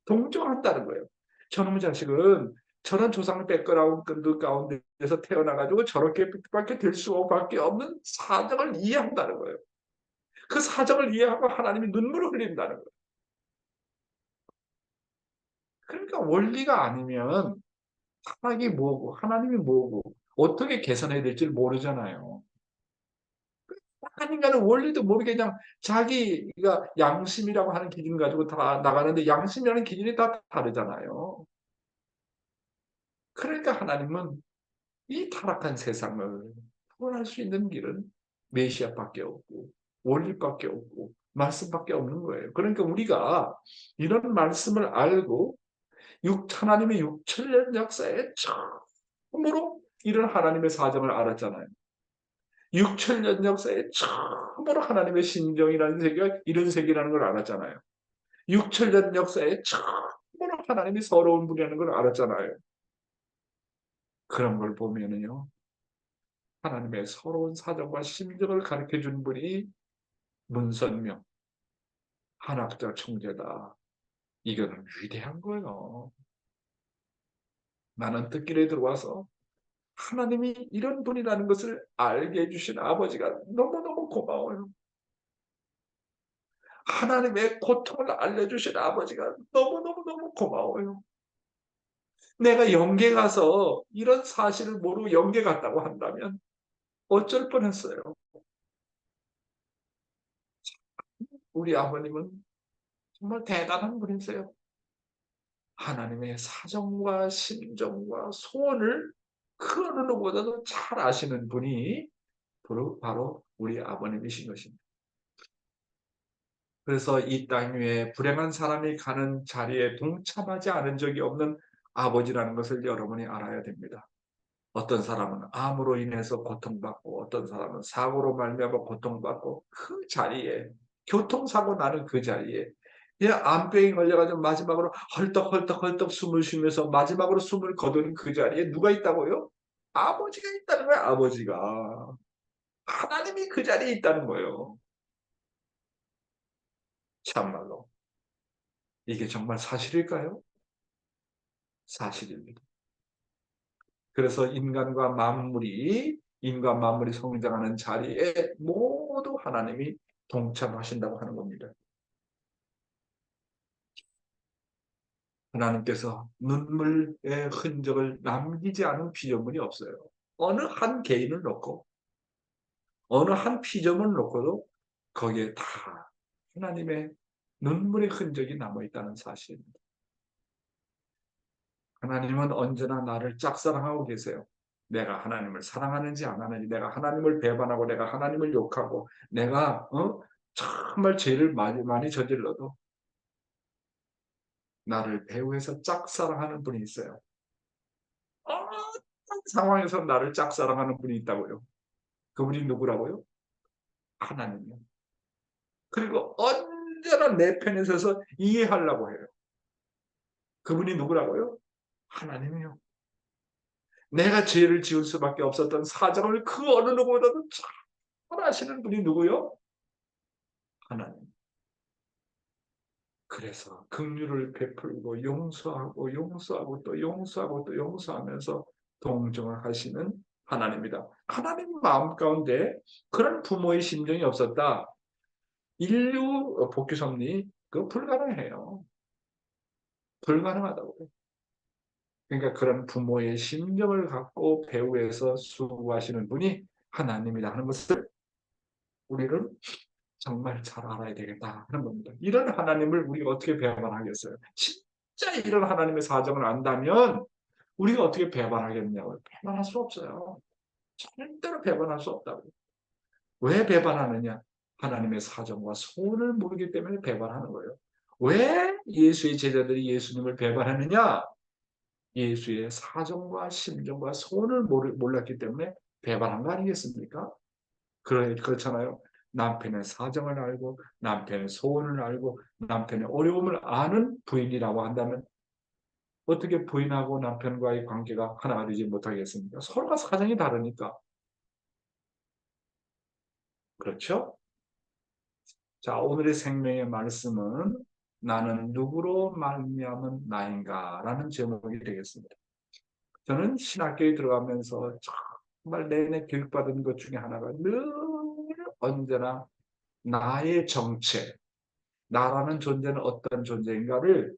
동정한다는 거예요. 저놈의 자식은 저런 조상 백그라운드 가운데서 태어나가지고 저렇게밖에 될 수밖에 없는 사정을 이해한다는 거예요. 그 사정을 이해하고 하나님이 눈물을 흘린다는 거예요. 그러니까 원리가 아니면 타락이 뭐고 하나님이 뭐고 어떻게 개선해야 될지 모르잖아요. 착한 인간은 원리도 모르게 그냥 자기가 양심이라고 하는 기준 가지고 다 나가는데 양심이라는 기준이 다 다르잖아요. 그러니까 하나님은 이 타락한 세상을 구원할 수 있는 길은 메시아밖에 없고 원리밖에 없고 말씀밖에 없는 거예요. 그러니까 우리가 이런 말씀을 알고 하나님의 6천년 역사에 처음으로 이런 하나님의 사정을 알았잖아요. 6천년 역사에 처음으로 하나님의 심정이라는 세계가 이런 세계라는 걸 알았잖아요. 6천년 역사에 처음으로 하나님이 서러운 분이라는 걸 알았잖아요. 그런 걸 보면은요, 하나님의 서러운 사정과 심정을 가르쳐 준 분이 문선명, 한학자 총재다. 이거는 위대한 거예요. 나는 뜻길에 들어와서 하나님이 이런 분이라는 것을 알게 해주신 아버지가 너무너무 고마워요. 하나님의 고통을 알려주신 아버지가 너무너무너무 고마워요. 내가 영계 가서 이런 사실을 모르고 영계 갔다고 한다면 어쩔 뻔했어요. 우리 아버님은 정말 대단한 분이세요. 하나님의 사정과 심정과 소원을 그 어느 누구보다도 잘 아시는 분이 바로 우리 아버님이신 것입니다. 그래서 이 땅 위에 불행한 사람이 가는 자리에 동참하지 않은 적이 없는 아버지라는 것을 여러분이 알아야 됩니다. 어떤 사람은 암으로 인해서 고통받고 어떤 사람은 사고로 말미암아 고통받고 그 자리에 교통사고 나는 그 자리에 암병이 걸려가지고 마지막으로 헐떡헐떡 숨을 쉬면서 마지막으로 숨을 거두는 그 자리에 누가 있다고요? 아버지가 있다는 거야. 아버지가. 하나님이 그 자리에 있다는 거예요. 참말로. 이게 정말 사실일까요? 사실입니다. 그래서 인간 만물이 성장하는 자리에 모두 하나님이 동참하신다고 하는 겁니다. 하나님께서 눈물의 흔적을 남기지 않은 피조물이 없어요. 어느 한 개인을 놓고 어느 한 피조물을 놓고도 거기에 다 하나님의 눈물의 흔적이 남아있다는 사실입니다. 하나님은 언제나 나를 짝사랑하고 계세요. 내가 하나님을 사랑하는지 안 하는지, 내가 하나님을 배반하고 내가 하나님을 욕하고 내가 정말 죄를 많이 저질러도 나를 배후에서 짝사랑하는 분이 있어요. 어떤 상황에서 나를 짝사랑하는 분이 있다고요. 그분이 누구라고요? 하나님이요. 그리고 언제나 내 편에 서서 이해하려고 해요. 그분이 누구라고요? 하나님이요. 내가 죄를 지을 수밖에 없었던 사정을 그 어느 누구보다도 잘 아시는 분이 누구요? 하나님. 그래서 긍휼을 베풀고 용서하고 용서하고 또 용서하고 또 용서하면서 동정을 하시는 하나님이다. 하나님 마음 가운데 그런 부모의 심정이 없었다. 인류 복귀 섭리 그거 불가능해요. 불가능하다고요. 그러니까 그런 부모의 심정을 갖고 배후에서 수고하시는 분이 하나님이다 하는 것을 우리는 정말 잘 알아야 되겠다 하는 겁니다. 이런 하나님을 우리가 어떻게 배반하겠어요? 진짜 이런 하나님의 사정을 안다면 우리가 어떻게 배반하겠냐고요? 배반할 수 없어요. 절대로 배반할 수 없다고. 왜 배반하느냐? 하나님의 사정과 소원을 모르기 때문에 배반하는 거예요. 왜 예수의 제자들이 예수님을 배반하느냐? 예수의 사정과 심정과 소원을 몰랐기 때문에 배반한 거 아니겠습니까? 그렇잖아요. 남편의 사정을 알고 남편의 소원을 알고 남편의 어려움을 아는 부인이라고 한다면 어떻게 부인하고 남편과의 관계가 하나가 되지 못하겠습니까? 서로가 사정이 다르니까. 그렇죠? 자, 오늘의 생명의 말씀은 나는 누구로 말미암은 나인가 라는 제목이 되겠습니다. 저는 신학교에 들어가면서 정말 내내 교육받은 것 중에 하나가 늘 언제나 나의 정체, 나라는 존재는 어떤 존재인가를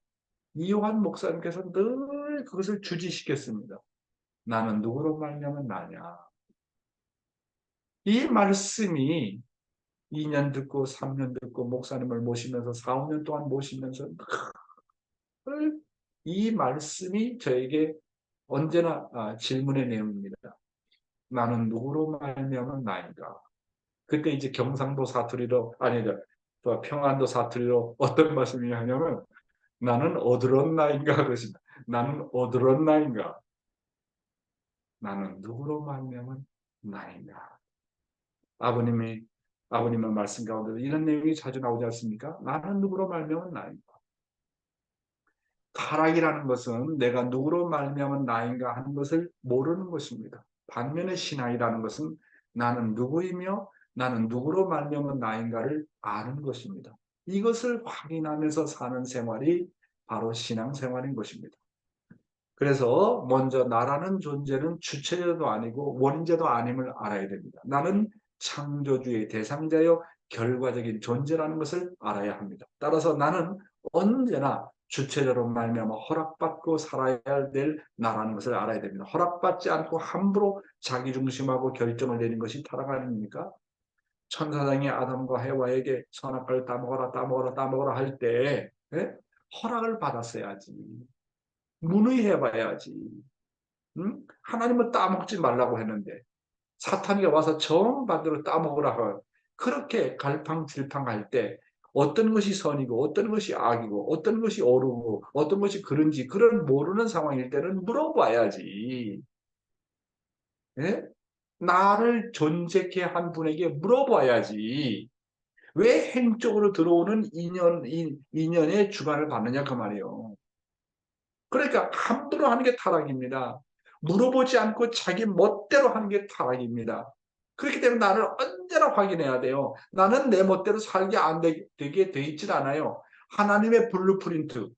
이요한 목사님께서 늘 그것을 주지시켰습니다. 나는 누구로 말미암은 나냐. 이 말씀이 2년 듣고 3년 듣고 목사님을 모시면서 4, 5년 동안 모시면서 늘 이 말씀이 저에게 언제나 질문의 내용입니다. 나는 누구로 말미암은 나인가? 그때 이제 경상도 사투리로 아니죠. 또 평안도 사투리로 어떤 말씀이 하냐면 나는 어드런 나인가 그러십니다. 나는 어드런 나인가? 나는 누구로 말미암은 나인가? 아버님의 말씀 가운데 이런 내용이 자주 나오지 않습니까? 나는 누구로 말미암은 나인가? 타락이라는 것은 내가 누구로 말미암은 나인가 하는 것을 모르는 것입니다. 반면에 신앙이라는 것은 나는 누구이며 나는 누구로 말미암은 나인가를 아는 것입니다. 이것을 확인하면서 사는 생활이 바로 신앙생활인 것입니다. 그래서 먼저 나라는 존재는 주체자도 아니고 원인자도 아님을 알아야 됩니다. 나는 창조주의 대상자요 결과적인 존재라는 것을 알아야 합니다. 따라서 나는 언제나 주체자로 말미암아 허락받고 살아야 될 나라는 것을 알아야 됩니다. 허락받지 않고 함부로 자기중심하고 결정을 내린 것이 타락 아닙니까? 천사장이 아담과 해와에게 선악과를 따먹어라 따먹어라 따먹어라 할 때 허락을 받았어야지. 문의해봐야지. 응? 하나님은 따먹지 말라고 했는데 사탄이 와서 정반대로 따먹으라 하고 그렇게 갈팡질팡할 때 어떤 것이 선이고 어떤 것이 악이고 어떤 것이 옳고 어떤 것이 그런지 그런 모르는 상황일 때는 물어봐야지. 예? 나를 존재케 한 분에게 물어봐야지. 왜 행적으로 들어오는 인연의 주관을 받느냐 그 말이에요. 그러니까 함부로 하는 게 타락입니다. 물어보지 않고 자기 멋대로 하는 게 타락입니다. 그렇기 때문에 나를 언제나 확인해야 돼요. 나는 내 멋대로 살게 안 되게 돼 있질 않아요. 하나님의 블루프린트,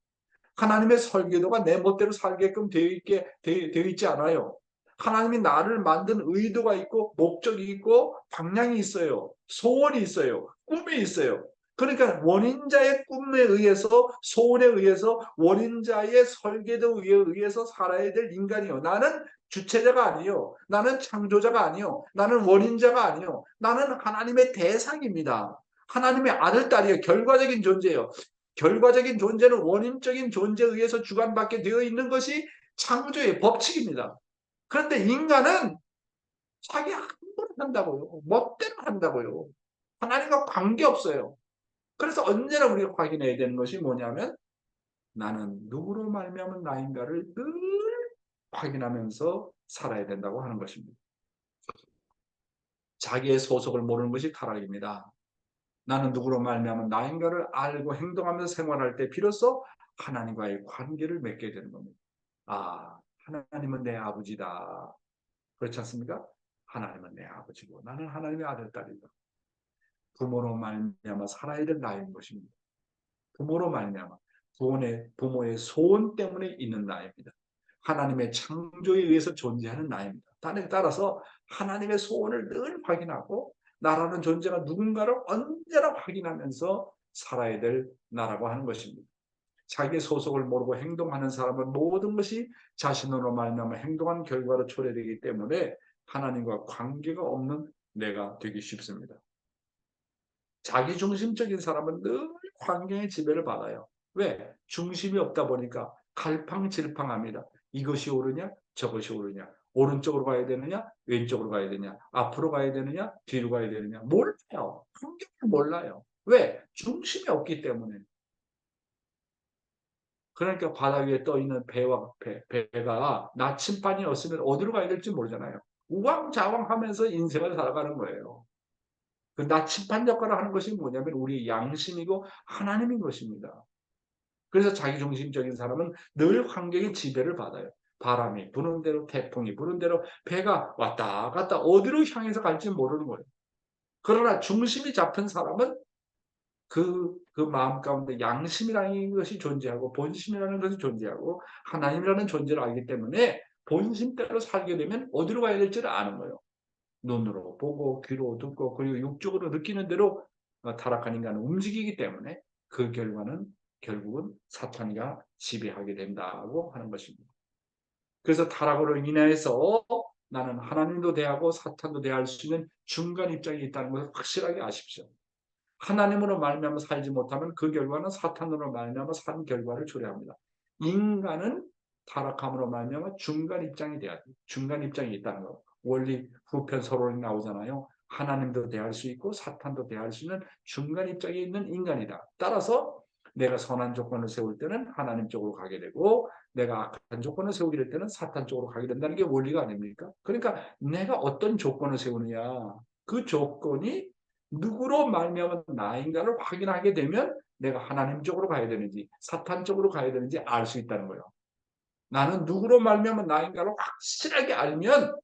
하나님의 설계도가 내 멋대로 살게끔 되어 있지 않아요. 하나님이 나를 만든 의도가 있고 목적이 있고 방향이 있어요. 소원이 있어요. 꿈이 있어요. 그러니까 원인자의 꿈에 의해서 소원에 의해서 원인자의 설계도에 의해서 살아야 될 인간이요. 나는 주체자가 아니요. 나는 창조자가 아니요. 나는 원인자가 아니요. 나는 하나님의 대상입니다. 하나님의 아들, 딸이요. 결과적인 존재예요. 결과적인 존재는 원인적인 존재에 의해서 주관받게 되어 있는 것이 창조의 법칙입니다. 그런데 인간은 자기 함부로 한다고요. 멋대로 한다고요. 하나님과 관계없어요. 그래서 언제나 우리가 확인해야 되는 것이 뭐냐면 나는 누구로 말미암은 나인가를 늘 확인하면서 살아야 된다고 하는 것입니다. 자기의 소속을 모르는 것이 타락입니다. 나는 누구로 말미암은 나인가를 알고 행동하면서 생활할 때 비로소 하나님과의 관계를 맺게 되는 겁니다. 아, 하나님은 내 아버지다. 그렇지 않습니까? 하나님은 내 아버지고 나는 하나님의 아들, 딸이다. 부모로 말미암아 살아야 될 나인 것입니다. 부모로 말미암아 부모의 소원 때문에 있는 나입니다. 하나님의 창조에 의해서 존재하는 나입니다. 따라서 하나님의 소원을 늘 확인하고 나라는 존재가 누군가를 언제나 확인하면서 살아야 될 나라고 하는 것입니다. 자기의 소속을 모르고 행동하는 사람은 모든 것이 자신으로 말미암아 행동한 결과로 초래되기 때문에 하나님과 관계가 없는 내가 되기 쉽습니다. 자기중심적인 사람은 늘 환경의 지배를 받아요. 왜? 중심이 없다 보니까 갈팡질팡합니다. 이것이 옳으냐? 저것이 옳으냐? 오른쪽으로 가야 되느냐? 왼쪽으로 가야 되느냐? 앞으로 가야 되느냐? 뒤로 가야 되느냐? 몰라요. 환경을 몰라요. 왜? 중심이 없기 때문에. 그러니까 바다 위에 떠 있는 배가 나침반이 없으면 어디로 가야 될지 모르잖아요. 우왕좌왕하면서 인생을 살아가는 거예요. 그 나침반 역할을 하는 것이 뭐냐면 우리의 양심이고 하나님인 것입니다. 그래서 자기중심적인 사람은 늘 환경의 지배를 받아요. 바람이 부는 대로, 태풍이 부는 대로, 배가 왔다 갔다 어디로 향해서 갈지 모르는 거예요. 그러나 중심이 잡힌 사람은 그 마음 가운데 양심이라는 것이 존재하고 본심이라는 것이 존재하고 하나님이라는 존재를 알기 때문에 본심대로 살게 되면 어디로 가야 될지를 아는 거예요. 눈으로 보고 귀로 듣고 그리고 육적으로 느끼는 대로 타락한 인간은 움직이기 때문에 그 결과는 결국은 사탄이가 지배하게 된다고 하는 것입니다. 그래서 타락으로 인해서 나는 하나님도 대하고 사탄도 대할 수 있는 중간 입장이 있다는 것을 확실하게 아십시오. 하나님으로 말미암아 살지 못하면 그 결과는 사탄으로 말미암아 산 결과를 초래합니다. 인간은 타락함으로 말미암아 중간 입장이 돼야 돼요. 중간 입장이 있다는 거. 원리 후편 서론이 나오잖아요. 하나님도 대할 수 있고 사탄도 대할 수 있는 중간 입장에 있는 인간이다. 따라서 내가 선한 조건을 세울 때는 하나님 쪽으로 가게 되고 내가 악한 조건을 세우게 될 때는 사탄 쪽으로 가게 된다는 게 원리가 아닙니까? 그러니까 내가 어떤 조건을 세우느냐 그 조건이 누구로 말미암아 나인가를 확인하게 되면 내가 하나님 쪽으로 가야 되는지 사탄 쪽으로 가야 되는지 알 수 있다는 거예요. 나는 누구로 말미암아 나인가를 확실하게 알면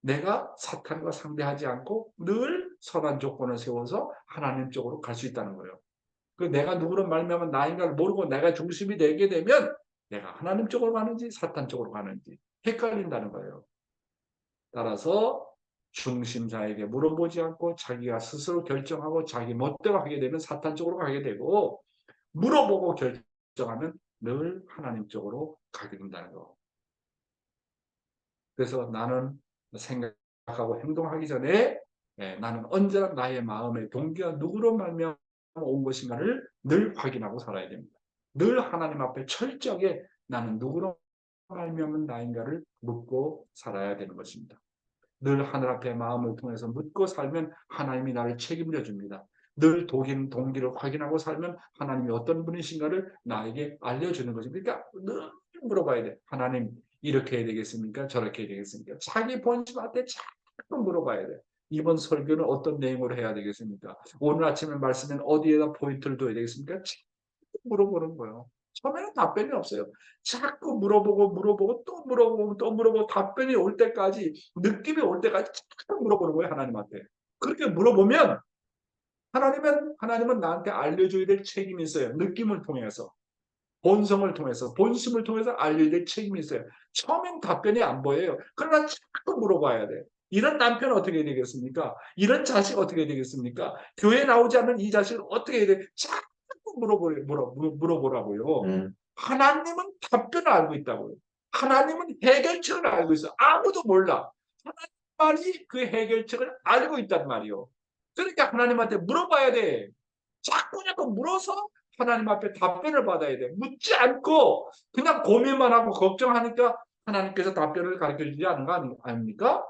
내가 사탄과 상대하지 않고 늘 선한 조건을 세워서 하나님 쪽으로 갈 수 있다는 거예요. 그 내가 누구로 말미암아 나인가를 모르고 내가 중심이 되게 되면 내가 하나님 쪽으로 가는지 사탄 쪽으로 가는지 헷갈린다는 거예요. 따라서 중심자에게 물어보지 않고 자기가 스스로 결정하고 자기 멋대로 하게 되면 사탄 쪽으로 가게 되고 물어보고 결정하면 늘 하나님 쪽으로 가게 된다는 거. 그래서 나는 생각하고 행동하기 전에 나는 언제나 나의 마음의 동기가 누구로 말미암아 온 것인가를 늘 확인하고 살아야 됩니다. 늘 하나님 앞에 철저하게 나는 누구로 말미암아 나인가를 묻고 살아야 되는 것입니다. 늘 하늘 앞에 마음을 통해서 묻고 살면 하나님이 나를 책임져 줍니다. 늘 동기를 확인하고 살면 하나님이 어떤 분이신가를 나에게 알려주는 것입니다. 그러니까 늘 물어봐야 돼. 하나님 이렇게 해야 되겠습니까? 저렇게 해야 되겠습니까? 자기 본심한테 자꾸 물어봐야 돼. 이번 설교는 어떤 내용으로 해야 되겠습니까? 오늘 아침에 말씀은 어디에다 포인트를 둬야 되겠습니까? 자꾸 물어보는 거예요. 처음에는 답변이 없어요. 자꾸 물어보고 또 물어보고 또 물어보고 답변이 올 때까지 느낌이 올 때까지 자꾸 물어보는 거예요. 하나님한테. 그렇게 물어보면 하나님은 나한테 알려줘야 될 책임이 있어요. 느낌을 통해서. 본성을 통해서 본심을 통해서 알려야 될 책임이 있어요. 처음엔 답변이 안 보여요. 그러나 자꾸 물어봐야 돼. 이런 남편 어떻게 해야 되겠습니까? 이런 자식 어떻게 해야 되겠습니까? 교회 나오지 않는 이 자식을 어떻게 해야 돼? 자꾸 물어보라고요. 하나님은 답변을 알고 있다고요. 하나님은 해결책을 알고 있어요. 아무도 몰라. 하나님만이 그 해결책을 알고 있단 말이요. 그러니까 하나님한테 물어봐야 돼. 자꾸 물어서 하나님 앞에 답변을 받아야 돼. 묻지 않고 그냥 고민만 하고 걱정하니까 하나님께서 답변을 가르쳐 주지 않은 거 아닙니까?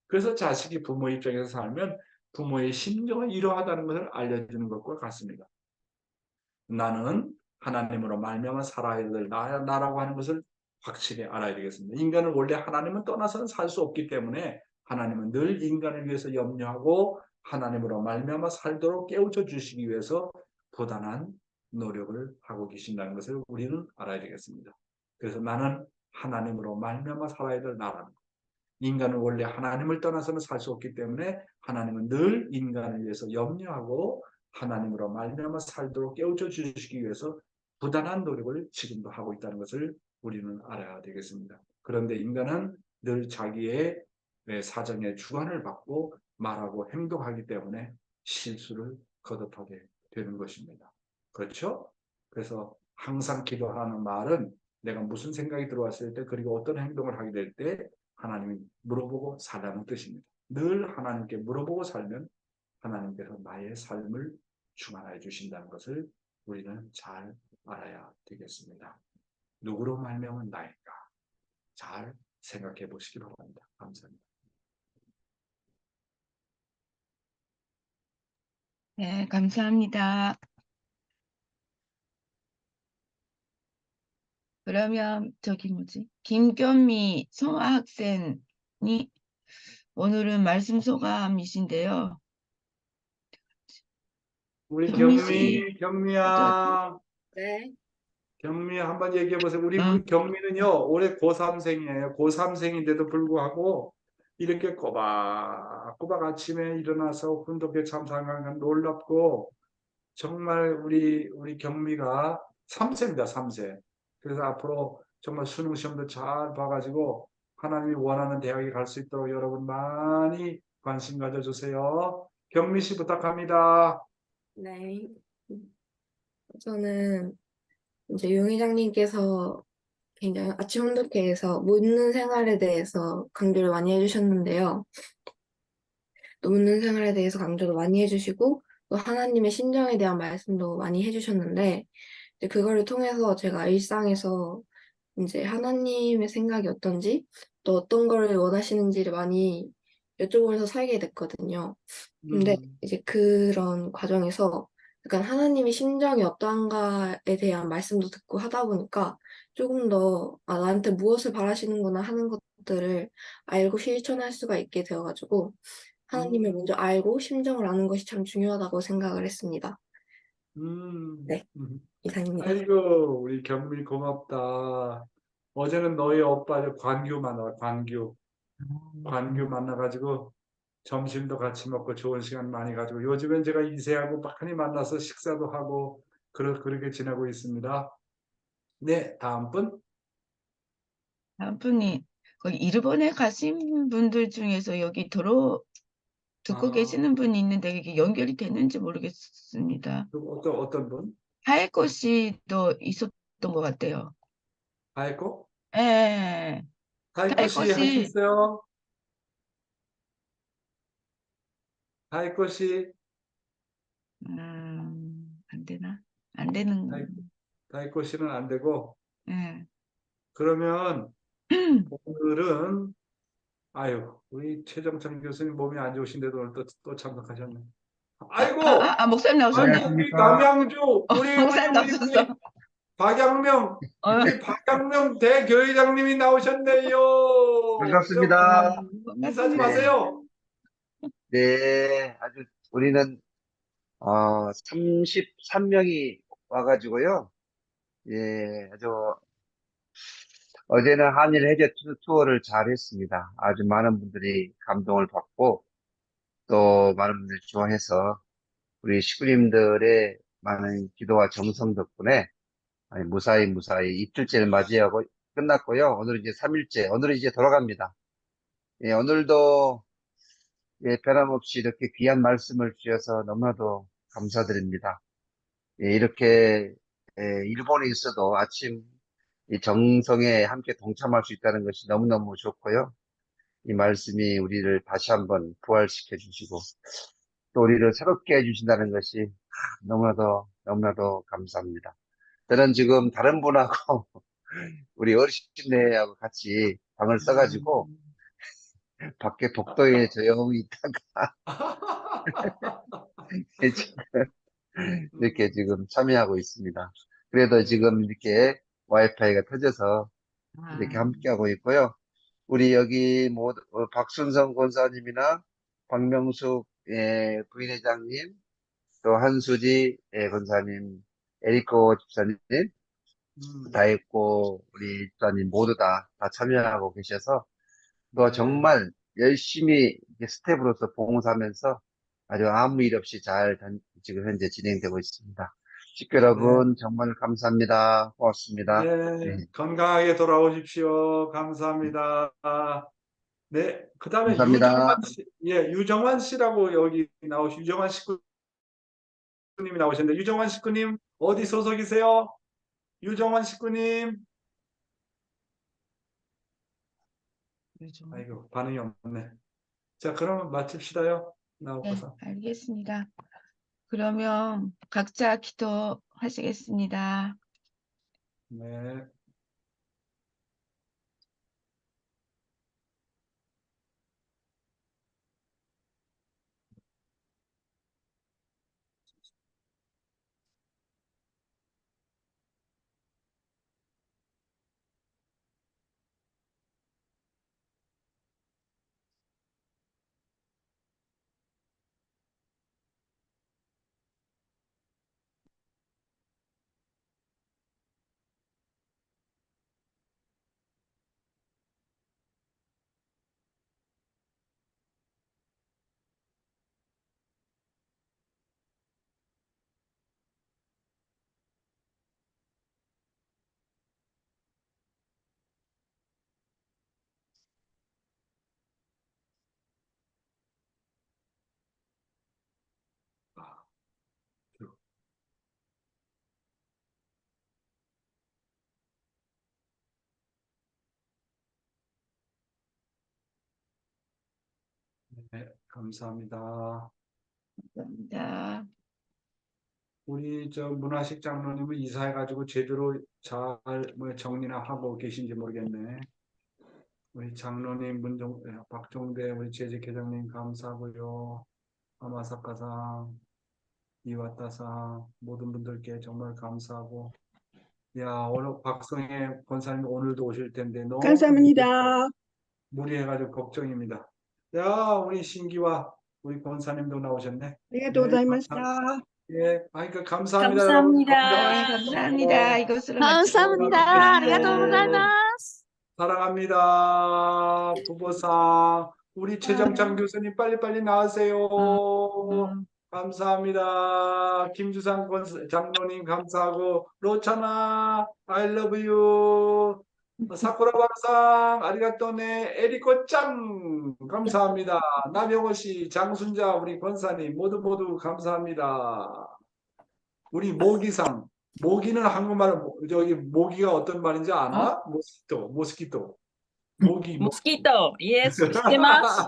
그래서 자식이 부모 입장에서 살면 부모의 심정은 이러하다는 것을 알려주는 것과 같습니다. 나는 하나님으로 말미암아 살아야 될 나라고 하는 것을 확실히 알아야 되겠습니다. 인간은 원래 하나님은 떠나서는 살 수 없기 때문에 하나님은 늘 인간을 위해서 염려하고 하나님으로 말미암아 살도록 깨우쳐 주시기 위해서 부단한 노력을 하고 계신다는 것을 우리는 알아야 되겠습니다. 그래서 나는 하나님으로 말미암아 살아야 될 나라는 것. 인간은 원래 하나님을 떠나서는 살 수 없기 때문에 하나님은 늘 인간을 위해서 염려하고 하나님으로 말미암아 살도록 깨우쳐 주시기 위해서 부단한 노력을 지금도 하고 있다는 것을 우리는 알아야 되겠습니다. 그런데 인간은 늘 자기의 사정에 주관을 받고 말하고 행동하기 때문에 실수를 거듭하게 되는 것입니다. 그렇죠? 그래서 항상 기도하는 말은 내가 무슨 생각이 들어왔을 때 그리고 어떤 행동을 하게 될 때 하나님이 물어보고 살라는 뜻입니다. 늘 하나님께 물어보고 살면 하나님께서 나의 삶을 충만하여 주신다는 것을 우리는 잘 알아야 되겠습니다. 누구로 말미암아 나인가? 잘 생각해 보시기 바랍니다. 감사합니다. 네, 감사합니다. 그러면 저기 뭐지? 김견미 성학생이 오늘은 말씀 소감이신데요. 우리 경미 씨, 저, 경미야, 네. 경미 한번 얘기해 보세요. 우리 응. 경미는요, 올해 고3생이에요. 고3생인데도 불구하고 이렇게 꼬박꼬박 아침에 일어나서 훈독회 참석한 건 놀랍고 정말 우리 경미가 3세입니다, 3세. 그래서 앞으로 정말 수능 시험도 잘 봐가지고 하나님이 원하는 대학에 갈 수 있도록 여러분 많이 관심 가져주세요. 경미 씨 부탁합니다. 네. 저는 이제 용 회장님께서 굉장히 아침 혼독회에서 묻는 생활에 대해서 강조를 많이 해주셨는데요. 또 묻는 생활에 대해서 강조도 많이 해주시고 또 하나님의 심정에 대한 말씀도 많이 해주셨는데 이제 그거를 통해서 제가 일상에서 이제 하나님의 생각이 어떤지 또 어떤 거를 원하시는지를 많이 여쭤보면서 살게 됐거든요. 근데 음, 이제 그런 과정에서 약간 하나님의 심정이 어떠한가에 대한 말씀도 듣고 하다 보니까 조금 더, 아, 나한테 무엇을 바라시는구나 하는 것들을 알고 실천할 수가 있게 되어가지고 하나님을 음, 먼저 알고 심정을 아는 것이 참 중요하다고 생각을 했습니다. 음, 네, 음. 이상입니다. 아이고, 우리 경미 고맙다. 어제는 너희 오빠 관규 만나가지고 점심도 같이 먹고 좋은 시간 많이 가지고 요즘엔 제가 이세하고 많이 만나서 식사도 하고 그렇게 지내고 있습니다. 네, 다음 분. 다음 분이 거기 일본에 가신 분들 중에서 여기 듣고 아, 계시는 분이 있는데 이게 연결이 되는지 모르겠습니다. 또 어떤 분? 하에코 씨도 있었던 것 같아요. 하이코? 예, 하이코 하에코 씨 할 수 씨, 있어요? 하이코 씨, 안 되나? 안 되는, 하이코 씨는 안 되고 예. 그러면 오늘은 아유 우리 최정찬 교수님 몸이 안 좋으신데도 오늘 또 참석하셨네. 아이고, 목사님 아이고 나오셨네. 우리 남양주 목사님 나오셨어. 박양명 어, 우리 박양명 대교회장님이 나오셨네요. 좀 반갑습니다. 인사 좀 네, 반갑습니다. 하세요. 네, 아주 우리는 33명이 와가지고요. 예, 아주 어제는 한일 해저 투어를 잘 했습니다. 아주 많은 분들이 감동을 받고 또 많은 분들이 좋아해서 우리 식구님들의 많은 기도와 정성 덕분에 아니, 무사히 이틀째를 맞이하고 끝났고요. 오늘 이제 3일째, 오늘 이제 돌아갑니다. 예, 오늘도 예, 변함없이 이렇게 귀한 말씀을 주셔서 너무나도 감사드립니다. 예, 이렇게 일본에 있어도 아침 이 정성에 함께 동참할 수 있다는 것이 너무너무 좋고요. 이 말씀이 우리를 다시 한번 부활시켜 주시고 또 우리를 새롭게 해주신다는 것이 너무나도 감사합니다. 저는 지금 다른 분하고 우리 어르신네하고 같이 방을 써가지고 밖에 복도에 조용히 있다가 이렇게 지금 참여하고 있습니다. 그래도 지금 이렇게 와이파이가 터져서 이렇게 아, 함께하고 있고요. 우리 여기 뭐 박순성 권사님이나 박명숙 부인회장님, 또 한수지 권사님, 에리코 집사님 다 음, 있고 우리 집사님 모두 다 참여하고 계셔서 또 네, 정말 열심히 이렇게 스텝으로서 봉사하면서 아주 아무 일 없이 지금 현재 진행되고 있습니다. 식구 네. 여러분 정말 감사합니다. 고맙습니다. 네, 네, 건강하게 돌아오십시오. 감사합니다. 네, 그 다음에 감사합니다. 유정환 씨라고 여기 유정환 식구님이 나오셨는데, 유정환 식구님, 어디 소속이세요? 유정환 식구님. 요즘. 아이고, 반응이 없네. 자, 그러면 마칩시다요. 네, 나오고서. 알겠습니다. 그러면 각자 기도하시겠습니다. 네. 네, 감사합니다. 감사합니다. 우리 저 문화식 장로님은 이사해가지고 제대로 잘 뭐 정리나 하고 계신지 모르겠네. 우리 장로님 박종대 우리 재직회장님 감사하고요. 하마사카상 이와타상 모든 분들께 정말 감사하고 야 오늘 박성혜 권사님 오늘도 오실 텐데 너무 감사합니다. 무리해가지고 걱정입니다. 야 우리 신기와 우리 권사님도 나오셨네. 아리가또 네, 고자이마시다. 예, 그러니까 감사합니다, 여러분. 네, 감사합니다. 이것으로 감사합니다. 아리가또 마치겠습니다. 고자이마스. 사랑합니다. 부부상 우리 최정찬 교수님 빨리빨리 나와세요. 감사합니다. 김주상 장로님 감사하고 로차나 I love you. 사쿠라 박상 아리가또네 에리코 짱 감사합니다. 남영호 씨 장순자 우리 권사님 모두 감사합니다. 우리 모기상 모기는 한국말은 저기 모기가 어떤 말인지 아나? 모스키토 모기 모스키토, 예스, 시테마스.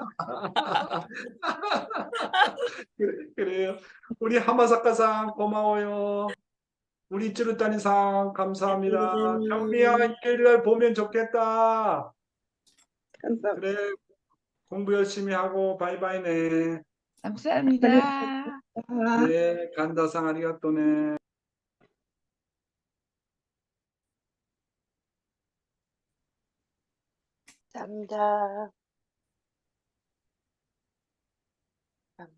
그래요. 우리 하마사카상 고마워요. 우리 찌르따니상 감사합니다. 경미야 일요일날 보면 좋겠다. 감사합니다. 그래 공부 열심히 하고 바이바이네. 감사합니다. 네 간다상 아리가또네. 감사합니다.